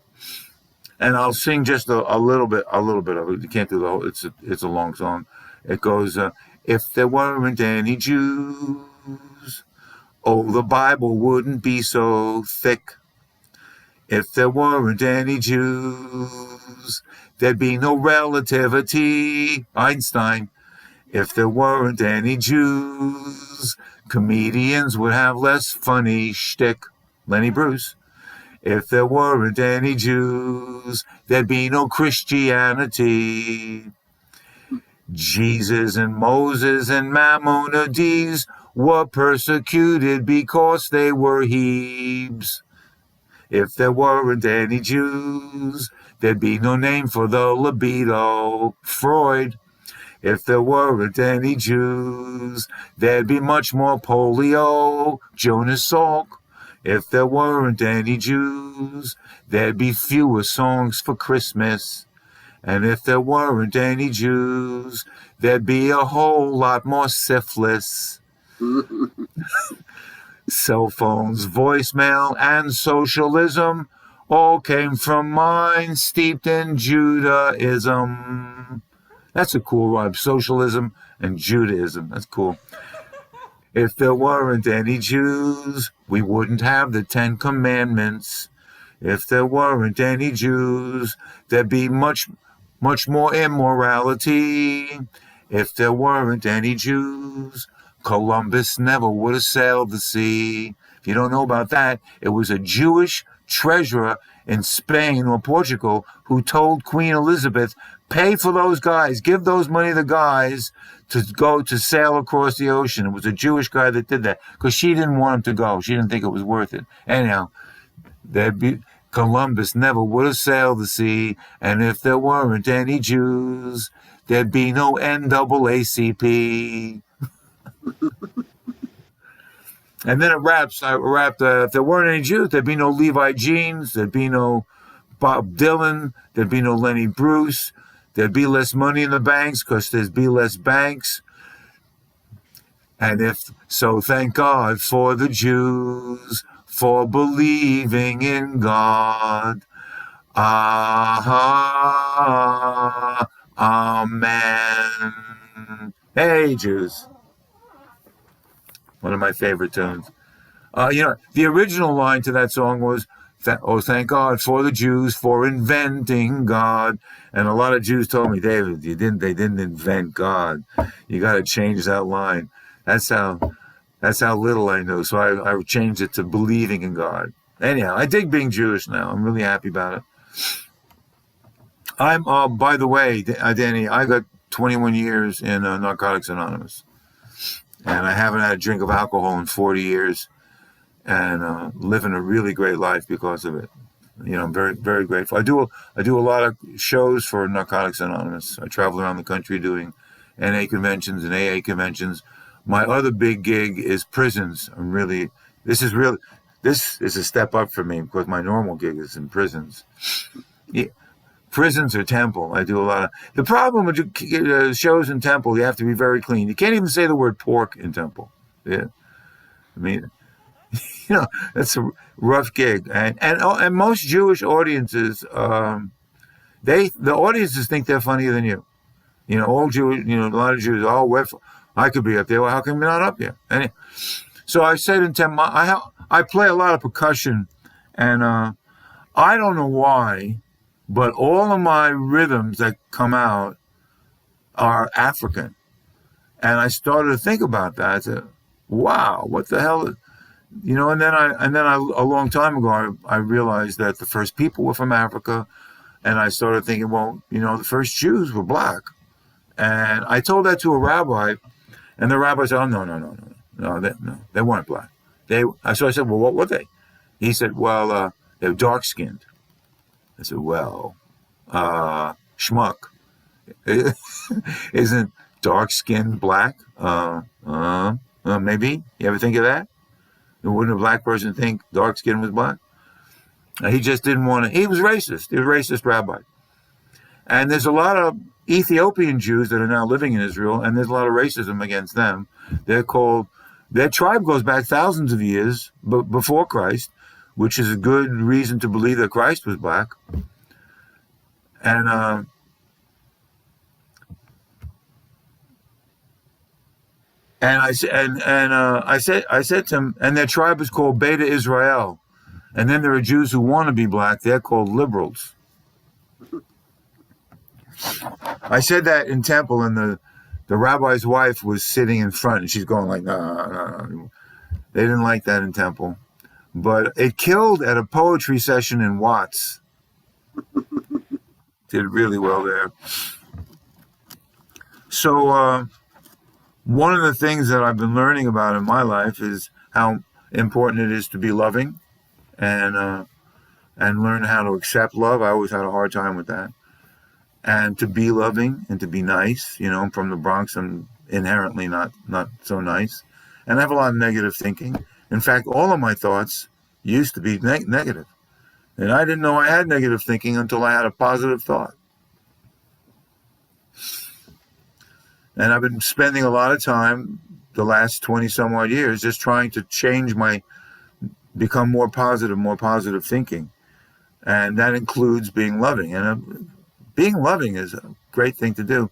And I'll sing just a little bit of it. You can't do the whole. It's a long song. It goes, if there weren't any Jews, oh, the Bible wouldn't be so thick. If there weren't any Jews, there'd be no relativity. Einstein. If there weren't any Jews, comedians would have less funny shtick. Lenny Bruce. If there weren't any Jews, there'd be no Christianity. Jesus and Moses and Maimonides were persecuted because they were Hebes. If there weren't any Jews, there'd be no name for the libido. Freud. If there weren't any Jews, there'd be much more polio. Jonas Salk. If there weren't any Jews, there'd be fewer songs for Christmas. And if there weren't any Jews, there'd be a whole lot more syphilis. Cell phones, voicemail, and socialism all came from minds steeped in Judaism. That's a cool rhyme. Socialism and Judaism. That's cool. If there weren't any Jews, we wouldn't have the 10 Commandments. If there weren't any Jews, there'd be much more immorality. If there weren't any Jews, Columbus never would have sailed the sea. If you don't know about that, it was a Jewish treasurer in Spain or Portugal who told Queen Elizabeth, pay for those guys, give those money to the guys to go to sail across the ocean. It was a Jewish guy that did that because she didn't want him to go. She didn't think it was worth it. Anyhow, Columbus never would have sailed the sea, and if there weren't any Jews, there'd be no NAACP. And then I rapped, if there weren't any Jews, there'd be no Levi Jeans, there'd be no Bob Dylan, there'd be no Lenny Bruce, there'd be less money in the banks because there'd be less banks. And thank God for the Jews, for believing in God. Amen. Hey, Jews. One of my favorite tunes. The original line to that song was, thank God for the Jews for inventing God. And a lot of Jews told me, David, they didn't invent God. You got to change that line. That's how little I know. So I changed it to believing in God. Anyhow, I dig being Jewish now. I'm really happy about it. I'm, by the way, Dani, I got 21 years in Narcotics Anonymous. And I haven't had a drink of alcohol in 40 years. And living a really great life because of it. I'm very, very grateful. I do a lot of shows for Narcotics Anonymous. I travel around the country doing NA conventions and AA conventions. My other big gig is prisons. This is a step up for me because my normal gig is in prisons. Yeah, prisons or temple. I do a lot of. The problem with shows in temple, you have to be very clean. You can't even say the word pork in temple. Yeah, I mean. That's a rough gig, and most Jewish audiences, the audiences think they're funnier than you. All Jewish, a lot of Jews. Oh, I could be up there. Well, how come you're not up here? So I said in I play a lot of percussion, and I don't know why, but all of my rhythms that come out are African. And I started to think about that. I said, wow, what the hell? You know, and then a long time ago, I realized that the first people were from Africa. And I started thinking, well, you know, the first Jews were black. And I told that to a rabbi, and the rabbi said, oh, no, they weren't black. So I said, well, what were they? He said, well, they were dark-skinned. I said, well, schmuck. Isn't dark-skinned black? Maybe. You ever think of that? Wouldn't a black person think dark skin was black? He just didn't want to. He was racist. He was a racist rabbi. And there's a lot of Ethiopian Jews that are now living in Israel, and there's a lot of racism against them. Their tribe goes back thousands of years before Christ, which is a good reason to believe that Christ was black. And I said to him, and their tribe is called Beta Israel. And then there are Jews who want to be black. They're called liberals. I said that in temple, and the rabbi's wife was sitting in front, and she's going like, no. They didn't like that in temple. But it killed at a poetry session in Watts. Did really well there. So one of the things that I've been learning about in my life is how important it is to be loving and learn how to accept love. I always had a hard time with that. And to be loving and to be nice. You know, I'm from the Bronx. I'm inherently not so nice. And I have a lot of negative thinking. In fact, all of my thoughts used to be negative. And I didn't know I had negative thinking until I had a positive thought. And I've been spending a lot of time the last 20 some odd years just trying to become more positive thinking. And that includes being loving. And being loving is a great thing to do.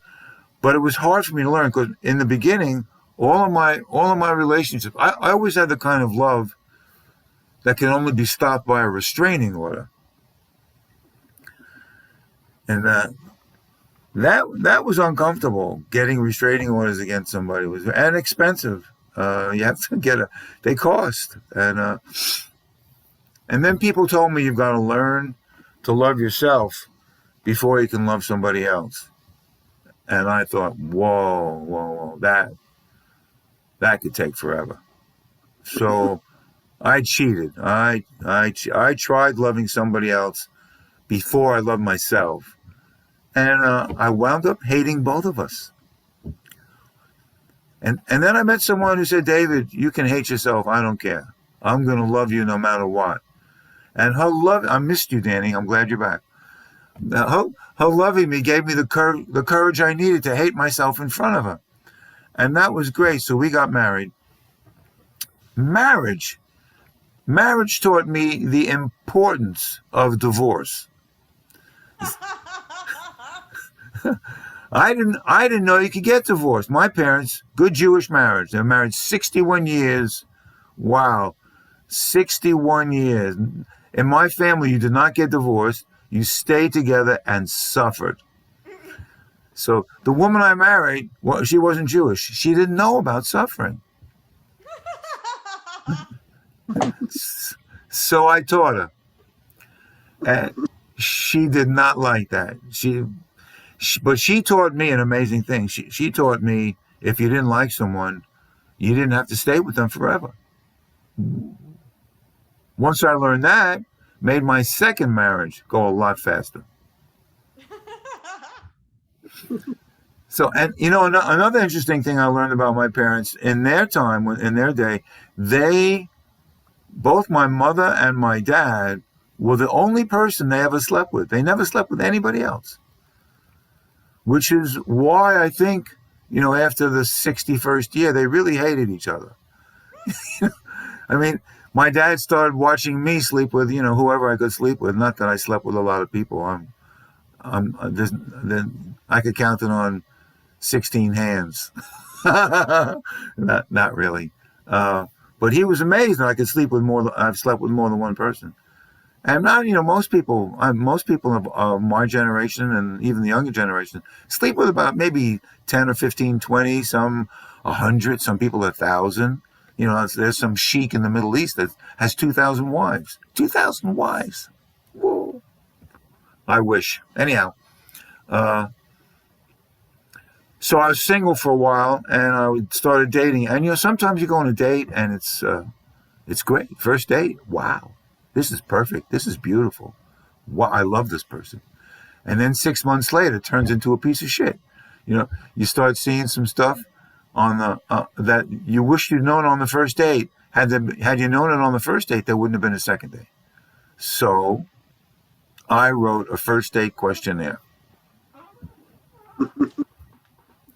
But it was hard for me to learn because in the beginning, all of my relationships, I always had the kind of love that can only be stopped by a restraining order. And that was uncomfortable. Getting restraining orders against somebody was and expensive. You have to they cost. And then people told me you've got to learn to love yourself before you can love somebody else. And I thought, whoa, that could take forever. So I cheated. I tried loving somebody else before I loved myself. And I wound up hating both of us. And then I met someone who said, David, you can hate yourself. I don't care. I'm going to love you no matter what. And her love, I missed you, Dani. I'm glad you're back. Her loving me gave me the courage I needed to hate myself in front of her. And that was great. So we got married. Marriage taught me the importance of divorce. I didn't know you could get divorced. My parents, good Jewish marriage. They were married 61 years. Wow. 61 years. In my family, you did not get divorced. You stayed together and suffered. So the woman I married, well, she wasn't Jewish. She didn't know about suffering. So I taught her. And she did not like that. But she taught me an amazing thing. She taught me if you didn't like someone, you didn't have to stay with them forever. Once I learned that, made my second marriage go a lot faster. So, and you know, another interesting thing I learned about my parents in their time, in their day, both my mother and my dad were the only person they ever slept with. They never slept with anybody else. Which is why I think, you know, after the 61st year, they really hated each other. I mean, my dad started watching me sleep with, you know, whoever I could sleep with. Not that I slept with a lot of people. I could count it on 16 hands. Not really. But he was amazed that I could sleep with I've slept with more than one person. And now, most people of my generation and even the younger generation sleep with about maybe 10 or 15, 20, some 100, some people 1,000. There's some sheik in the Middle East that has 2,000 wives. 2,000 wives. Whoa. I wish. Anyhow, so I was single for a while, and I started dating. And sometimes you go on a date, and it's great. First date, wow. This is perfect. This is beautiful. Wow, I love this person. And then 6 months later, it turns into a piece of shit. You start seeing some stuff on the that you wish you'd known on the first date. Had you known it on the first date, there wouldn't have been a second date. So I wrote a first date questionnaire.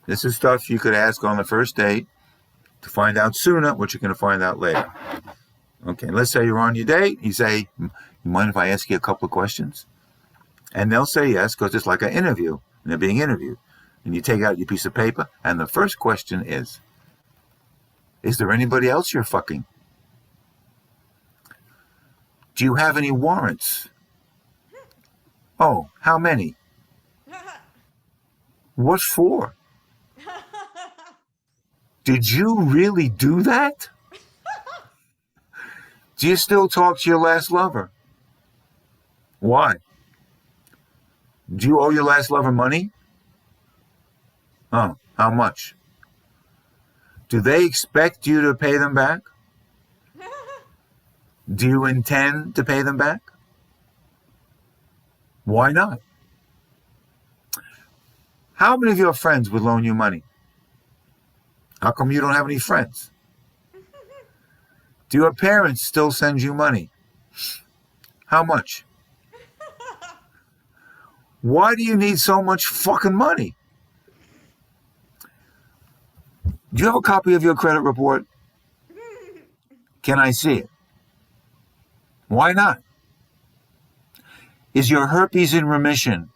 This is stuff you could ask on the first date to find out sooner what you're going to find out later. Okay, let's say you're on your date. You say, you mind if I ask you a couple of questions? And they'll say yes, because it's like an interview, and they're being interviewed. And you take out your piece of paper, and the first question is there anybody else you're fucking? Do you have any warrants? Oh, how many? What for? Did you really do that? Do you still talk to your last lover? Why? Do you owe your last lover money? Oh, how much? Do they expect you to pay them back? Do you intend to pay them back? Why not? How many of your friends would loan you money? How come you don't have any friends? Do your parents still send you money? How much? Why do you need so much fucking money? Do you have a copy of your credit report? Can I see it? Why not? Is your herpes in remission?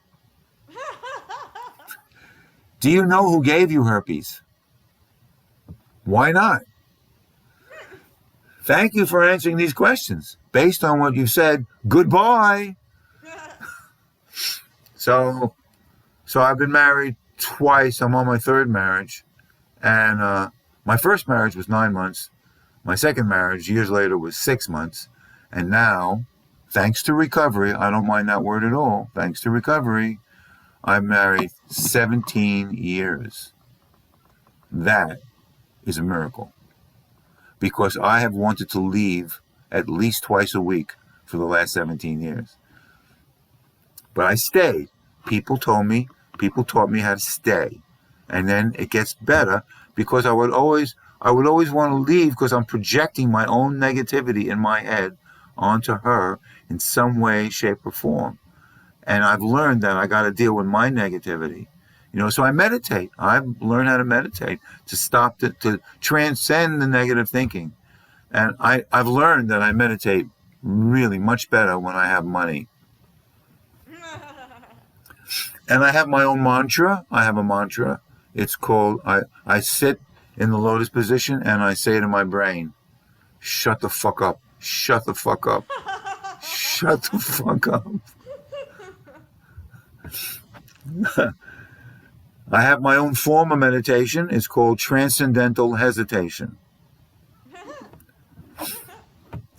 Do you know who gave you herpes? Why not? Thank you for answering these questions. Based on what you said, goodbye. So I've been married twice. I'm on my third marriage. And my first marriage was 9 months. My second marriage, years later, was 6 months. And now, thanks to recovery, I don't mind that word at all. Thanks to recovery, I'm married 17 years. That is a miracle. Because I have wanted to leave at least twice a week for the last 17 years. But I stayed. People taught me how to stay. And then it gets better because I would always want to leave because I'm projecting my own negativity in my head onto her in some way, shape, or form. And I've learned that I got to deal with my negativity. So I meditate. I've learned how to meditate, to stop, to transcend the negative thinking. And I've learned that I meditate really much better when I have money. And I have my own mantra. I have a mantra. It's called, I sit in the lotus position and I say to my brain, shut the fuck up. Shut the fuck up. Shut the fuck up. I have my own form of meditation. It's called transcendental hesitation.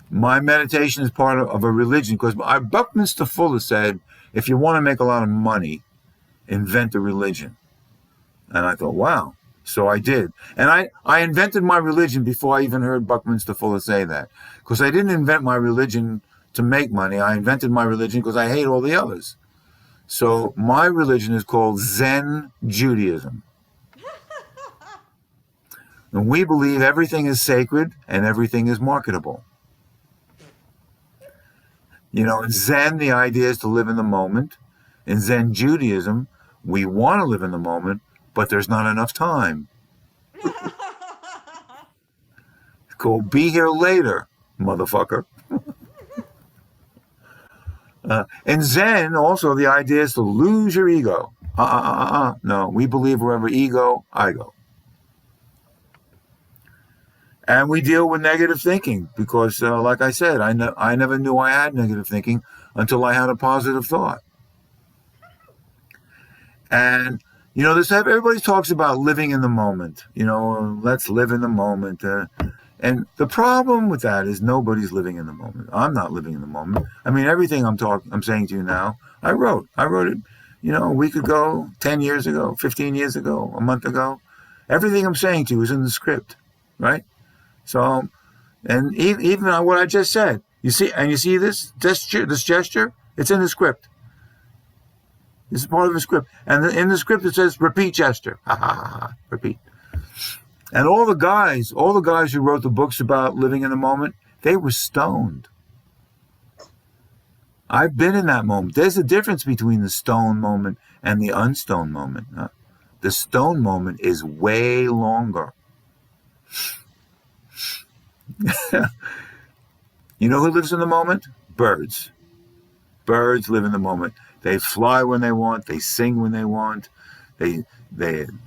My meditation is part of a religion because Buckminster Fuller said, if you want to make a lot of money, invent a religion. And I thought, wow. So I did. And I invented my religion before I even heard Buckminster Fuller say that. Because I didn't invent my religion to make money. I invented my religion because I hate all the others. So my religion is called Zen Judaism. And we believe everything is sacred and everything is marketable. In Zen, the idea is to live in the moment. In Zen Judaism, we want to live in the moment, but there's not enough time. It's called be here later, motherfucker. In Zen, also, the idea is to lose your ego. No, we believe wherever ego, I go. And we deal with negative thinking because, like I said, I never knew I had negative thinking until I had a positive thought. And this everybody talks about living in the moment. Let's live in the moment. And the problem with that is nobody's living in the moment. I'm not living in the moment. I mean, everything I'm saying to you now, I wrote it, a week ago, 10 years ago, 15 years ago, a month ago. Everything I'm saying to you is in the script, right? So, and even what I just said, you see this gesture, it's in the script. This is part of the script. And in the script it says repeat gesture. Ha ha ha. Repeat. And all the guys who wrote the books about living in the moment, they were stoned. I've been in that moment. There's a difference between the stone moment and the unstoned moment. The stone moment is way longer. You know who lives in the moment? Birds. Birds live in the moment. They fly when they want. They sing when they want. They're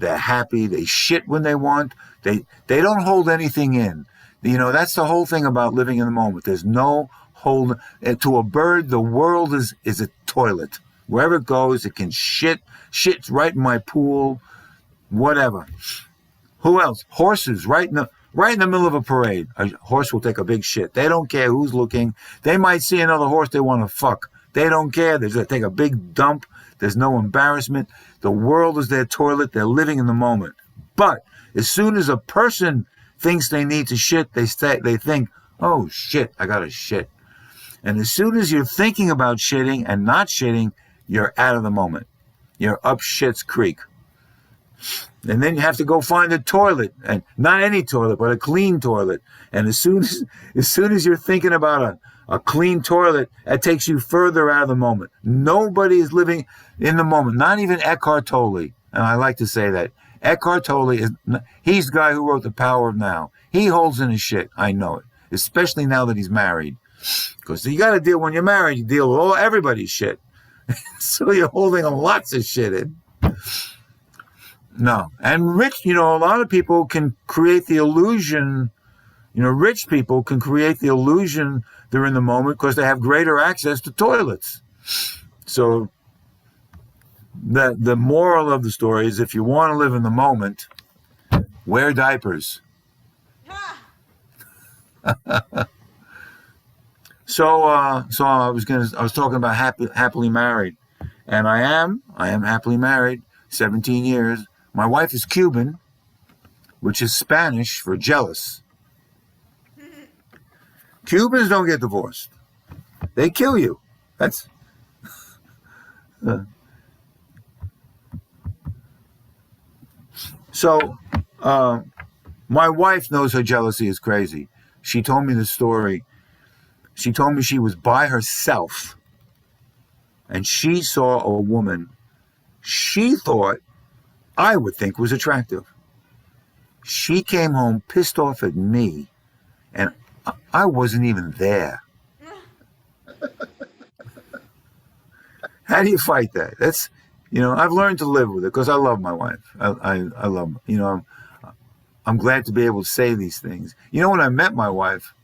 happy. They shit when they want. They don't hold anything in. That's the whole thing about living in the moment. There's no hold. To a bird, the world is a toilet. Wherever it goes, it can shit. Shit's right in my pool. Whatever. Who else? Horses, right in the middle of a parade. A horse will take a big shit. They don't care who's looking. They might see another horse they want to fuck. They don't care. They just take a big dump. There's no embarrassment. The world is their toilet. They're living in the moment. But as soon as a person thinks they need to shit, they think, oh shit, I gotta shit. And as soon as you're thinking about shitting and not shitting, you're out of the moment. You're up shit's creek. And then you have to go find a toilet, and not any toilet, but a clean toilet. And as soon as you're thinking about a clean toilet, that takes you further out of the moment. Nobody is living in the moment, not even Eckhart Tolle. And I like to say that. Eckhart Tolle, he's the guy who wrote The Power of Now. He holds in his shit. I know it, especially now that he's married. Because you got to deal, when you're married, you deal with everybody's shit. So you're holding lots of shit in. No. And rich, a lot of people can create the illusion, rich people can create the illusion they're in the moment because they have greater access to toilets. So the moral of the story is, if you want to live in the moment, wear diapers. So I was talking about happily married, and I am happily married, 17 years. My wife is Cuban, which is Spanish for jealous. Cubans don't get divorced. They kill you. That's so. My wife knows her jealousy is crazy. She told me the story. She told me she was by herself, and she saw a woman she thought I would think was attractive. She came home pissed off at me, and I wasn't even there. How do you fight that? That's, I've learned to live with it because I love my wife. I love, I'm glad to be able to say these things. When I met my wife,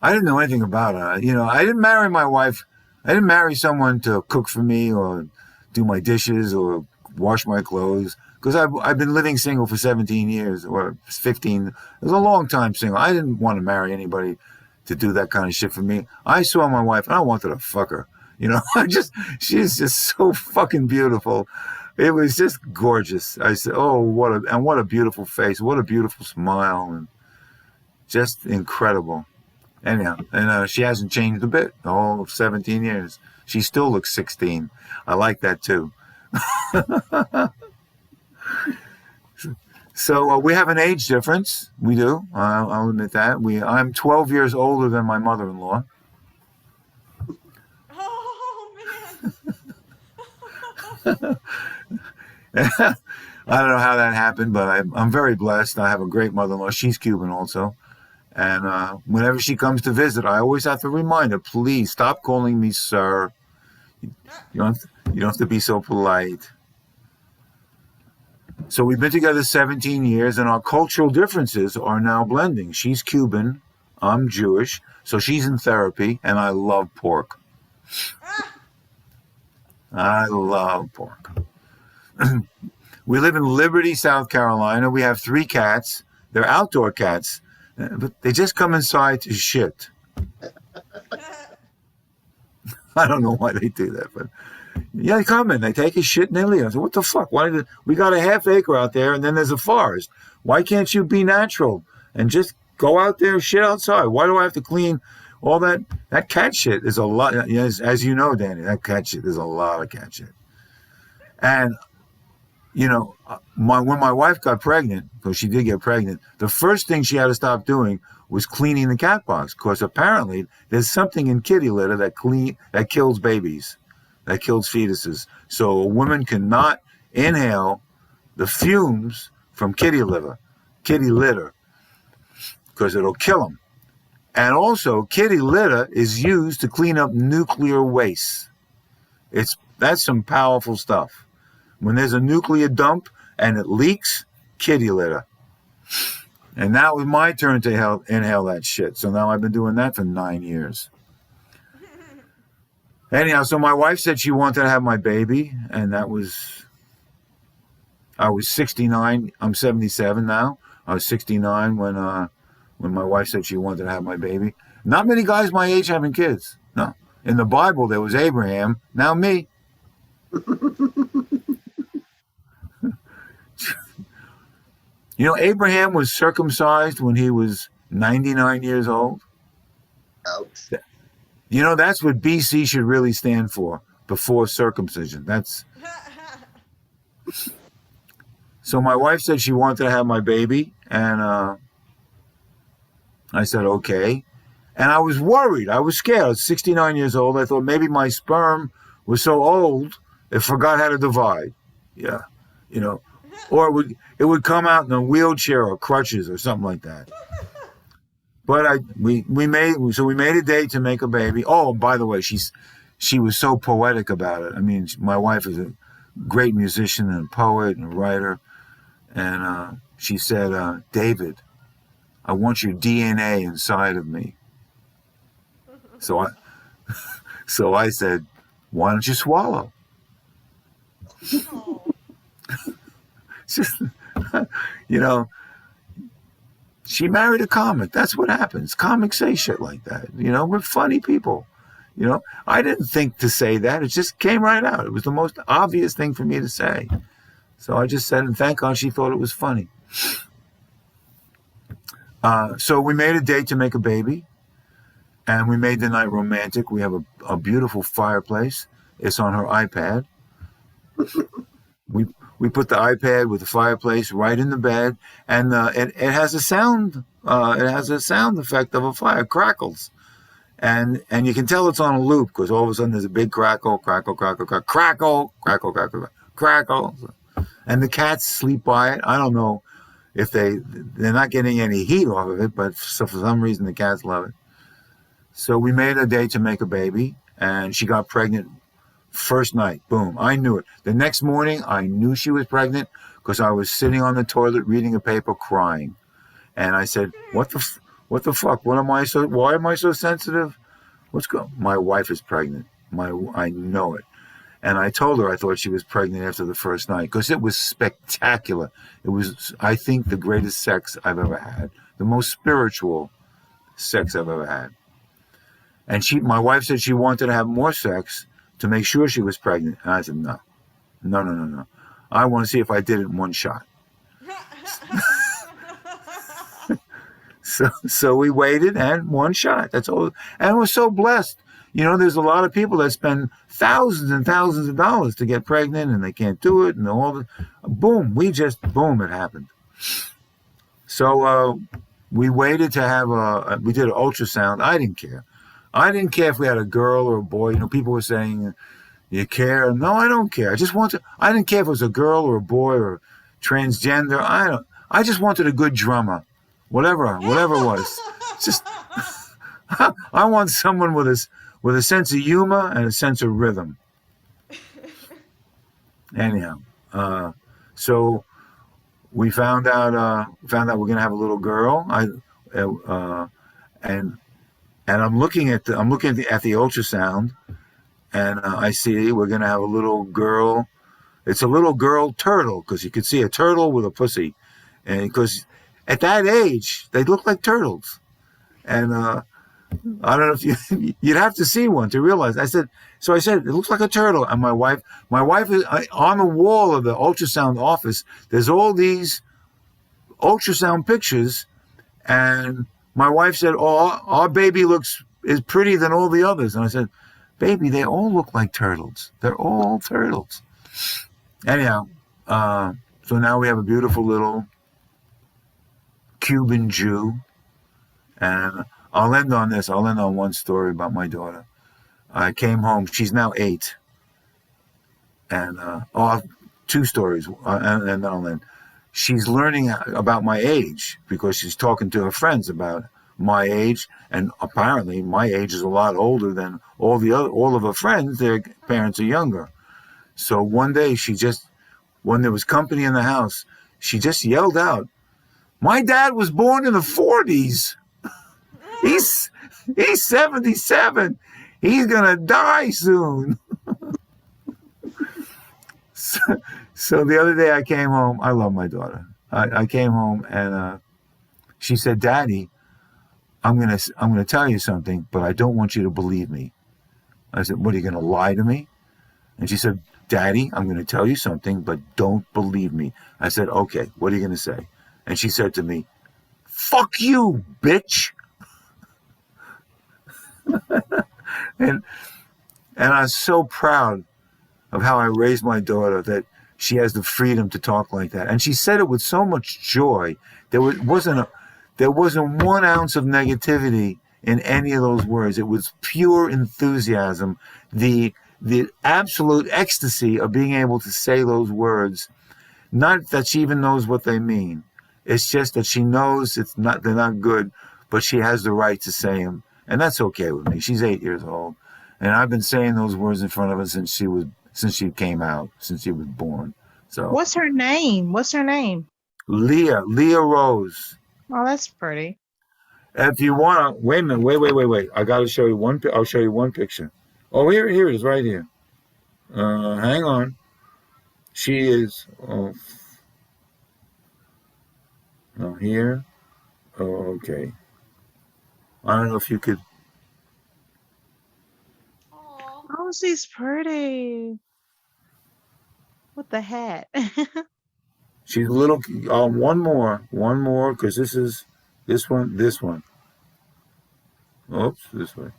I didn't know anything about her. I didn't marry my wife. I didn't marry someone to cook for me or do my dishes or wash my clothes, because I've been living single for 17 years or 15. It was a long time single. I didn't want to marry anybody to do that kind of shit for me. I saw my wife and I wanted to fuck her. She's just so fucking beautiful. It was just gorgeous. I said, oh, what a beautiful face. What a beautiful smile. And just incredible. Anyhow, and she hasn't changed a bit. All 17 years. She still looks 16. I like that too. So we have an age difference. We do. I'll admit that. I'm 12 years older than my mother-in-law. Oh man. I don't know how that happened, but I'm very blessed. I have a great mother-in-law. She's Cuban also. And whenever she comes to visit, I always have to remind her, please stop calling me sir. You don't have to be so polite. So we've been together 17 years, and our cultural differences are now blending. She's Cuban, I'm Jewish, so she's in therapy, and I love pork. I love pork. We live in Liberty, South Carolina. We have 3 cats. They're outdoor cats, but they just come inside to shit. I don't know why they do that, but yeah, they come in, they take a shit, and they leave. I said, what the fuck? We got a half acre out there, and then there's a forest. Why can't you be natural and just go out there and shit outside? Why do I have to clean all that? That cat shit is a lot. As you know, Dani, that cat shit is a lot of cat shit. And you know, when my wife got pregnant, because she did get pregnant, the first thing she had to stop doing was cleaning the cat box, because apparently there's something in kitty litter that kills babies, that kills fetuses. So a woman cannot inhale the fumes from kitty litter, because it'll kill them. And also, kitty litter is used to clean up nuclear waste. That's some powerful stuff. When there's a nuclear dump and it leaks, kitty litter. And now it was my turn to inhale that shit. So now I've been doing that for 9 years. Anyhow, so my wife said she wanted to have my baby, and I was 69. I'm 77 now. I was 69 when my wife said she wanted to have my baby. Not many guys my age having kids. No. In the Bible, there was Abraham. Now me. You know, Abraham was circumcised when he was 99 years old. Ouch. You know, that's what BC should really stand for, before circumcision. So my wife said she wanted to have my baby, and I said, okay. And I was worried. I was scared. I was 69 years old. I thought maybe my sperm was so old, it forgot how to divide. Yeah, you know. Or it would come out in a wheelchair or crutches or something like that. But we made a date to make a baby. Oh, by the way, she was so poetic about it. I mean, my wife is a great musician and poet and writer, and she said, David, I want your DNA inside of me. So I said, why don't you swallow? Just, you know, she married a comic. That's what happens. Comics say shit like that. You know, we're funny people. You know, I didn't think to say that. It just came right out. It was the most obvious thing for me to say. So I just said, and thank God she thought it was funny. So we made a date to make a baby, and we made the night romantic. We have a beautiful fireplace. It's on her iPad. We put the iPad with the fireplace right in the bed, and it has a sound. It has a sound effect of a fire, crackles, and you can tell it's on a loop, because all of a sudden there's a big crackle, crackle, crackle, crackle, crackle, crackle, crackle, crackle, and the cats sleep by it. I don't know if they're not getting any heat off of it, but for some reason the cats love it. So we made a date to make a baby, and she got pregnant. First night, boom, I knew it. The next morning, I knew she was pregnant, because I was sitting on the toilet reading a paper crying. And I said, what the fuck? Why am I so sensitive? My wife is pregnant. I know it. And I told her I thought she was pregnant after the first night, because it was spectacular. It was, I think, the greatest sex I've ever had. The most spiritual sex I've ever had. And my wife said she wanted to have more sex to make sure she was pregnant. And I said, no. I want to see if I did it in one shot. So we waited, and one shot. That's all. And we're so blessed. You know, there's a lot of people that spend thousands and thousands of dollars to get pregnant, and they can't do it, and boom, it happened. So we waited to have we did an ultrasound. I didn't care. I didn't care if we had a girl or a boy. You know, people were saying, you care? No, I don't care. I didn't care if it was a girl or a boy or transgender. I just wanted a good drummer. Whatever it was. Just, I want someone with a sense of humor and a sense of rhythm. Anyhow, so we found out we're gonna have a little girl. And I'm looking at the ultrasound, and I see we're gonna have a little girl. It's a little girl turtle because you could see a turtle with a pussy, and because at that age they look like turtles. And I don't know if you'd have to see one to realize. I said it looks like a turtle, and my wife is on the wall of the ultrasound office. There's all these ultrasound pictures, and my wife said, "Oh, our baby is prettier than all the others." And I said, "Baby, they all look like turtles. They're all turtles." Anyhow, so now we have a beautiful little Cuban Jew, and I'll end on this. I'll end on one story about my daughter. I came home. She's now 8, and two stories, and then I'll end. She's learning about my age because she's talking to her friends about my age, and apparently my age is a lot older than all of her friends. Their parents are younger. So one day when there was company in the house, she just yelled out, "My dad was born in the 40s. He's 77. He's gonna die soon." So the other day I came home. I love my daughter. I came home and she said, "Daddy, I'm gonna tell you something, but I don't want you to believe me." I said, "What, are you gonna lie to me?" And she said, "Daddy, I'm gonna tell you something, but don't believe me." I said, "Okay, what are you gonna say?" And she said to me, "Fuck you, bitch." and and I was so proud of how I raised my daughter, that she has the freedom to talk like that. And she said it with so much joy. Wasn't 1 ounce of negativity in any of those words. It was pure enthusiasm, the absolute ecstasy of being able to say those words. Not that she even knows what they mean. It's just that she knows they're not good, but she has the right to say them. And that's okay with me. She's 8 years old. And I've been saying those words in front of her since she was born. So What's her name? What's her name? Leah Rose. Oh, that's pretty. If you want to, wait a minute, wait. I got to show you one. I'll show you one picture. Oh, here it is, right here. Hang on. She is. Oh, no, here. Oh, okay. I don't know if you could. Oh, she's pretty. With the hat. She's a little. One more, because this one. Oops, this way.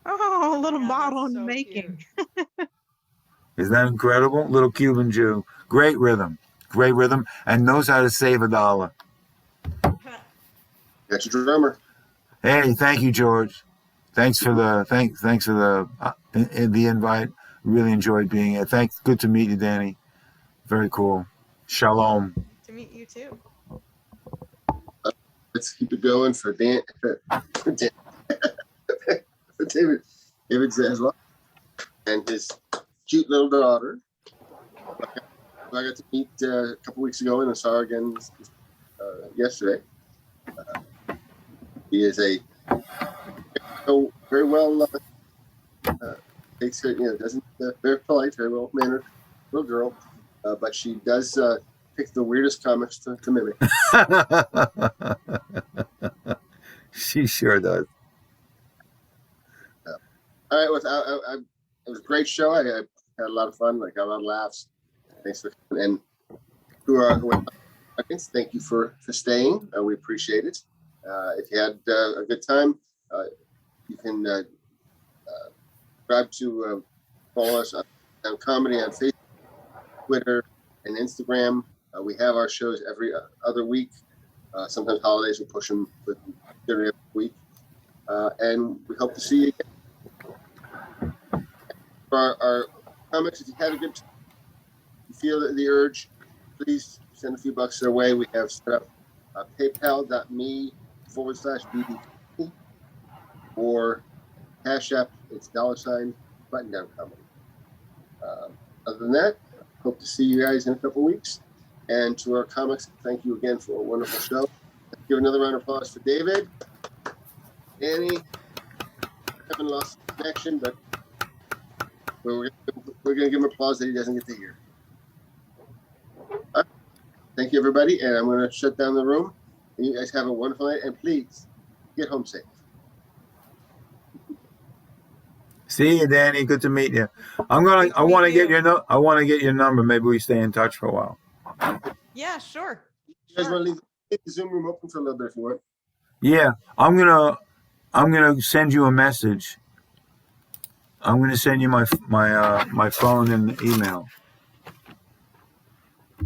Oh, a little Yeah, bottle that's in so making. Isn't that incredible? Little Cuban Jew. Great rhythm, and knows how to save $1. Got your drummer. Hey, thank you, George. Thanks for the invite. Really enjoyed being here. Thanks. Good to meet you, Dani. Very cool. Shalom. To meet you too. Let's keep it going for David Zasloff and his cute little daughter. I got to meet a couple weeks ago, and I saw her again yesterday. He is very well takes it, doesn't very polite, very well mannered little girl, but she does pick the weirdest comics to mimic. She sure does. All right, it was a great show. I had a lot of fun. I got a lot of laughs. Thanks for coming. And who are audience, thank you for staying. We appreciate it. If you had a good time, you can subscribe to follow us on comedy on Facebook, Twitter, and Instagram. We have our shows every other week. Sometimes holidays will push them every other week. And we hope to see you again. For our comics, if you had a good time, you feel the urge, please send a few bucks their way. We have set up paypal.me/BDT or Cash App. It's $ button down comedy. Other than that, hope to see you guys in a couple weeks. And to our comics, thank you again for a wonderful show. Give another round of applause for David. Dani, haven't lost connection, but we're going to give him applause that he doesn't get to hear. All right. Thank you, everybody. And I'm going to shut down the room. And you guys have a wonderful night. And please, get home safe. See you, Dani. Good to meet you. I want to get your number. Maybe we stay in touch for a while. Yeah, sure. You guys want to leave the Zoom room open for a little bit if you want? Yeah, I'm gonna send you a message. I'm gonna send you my phone and email.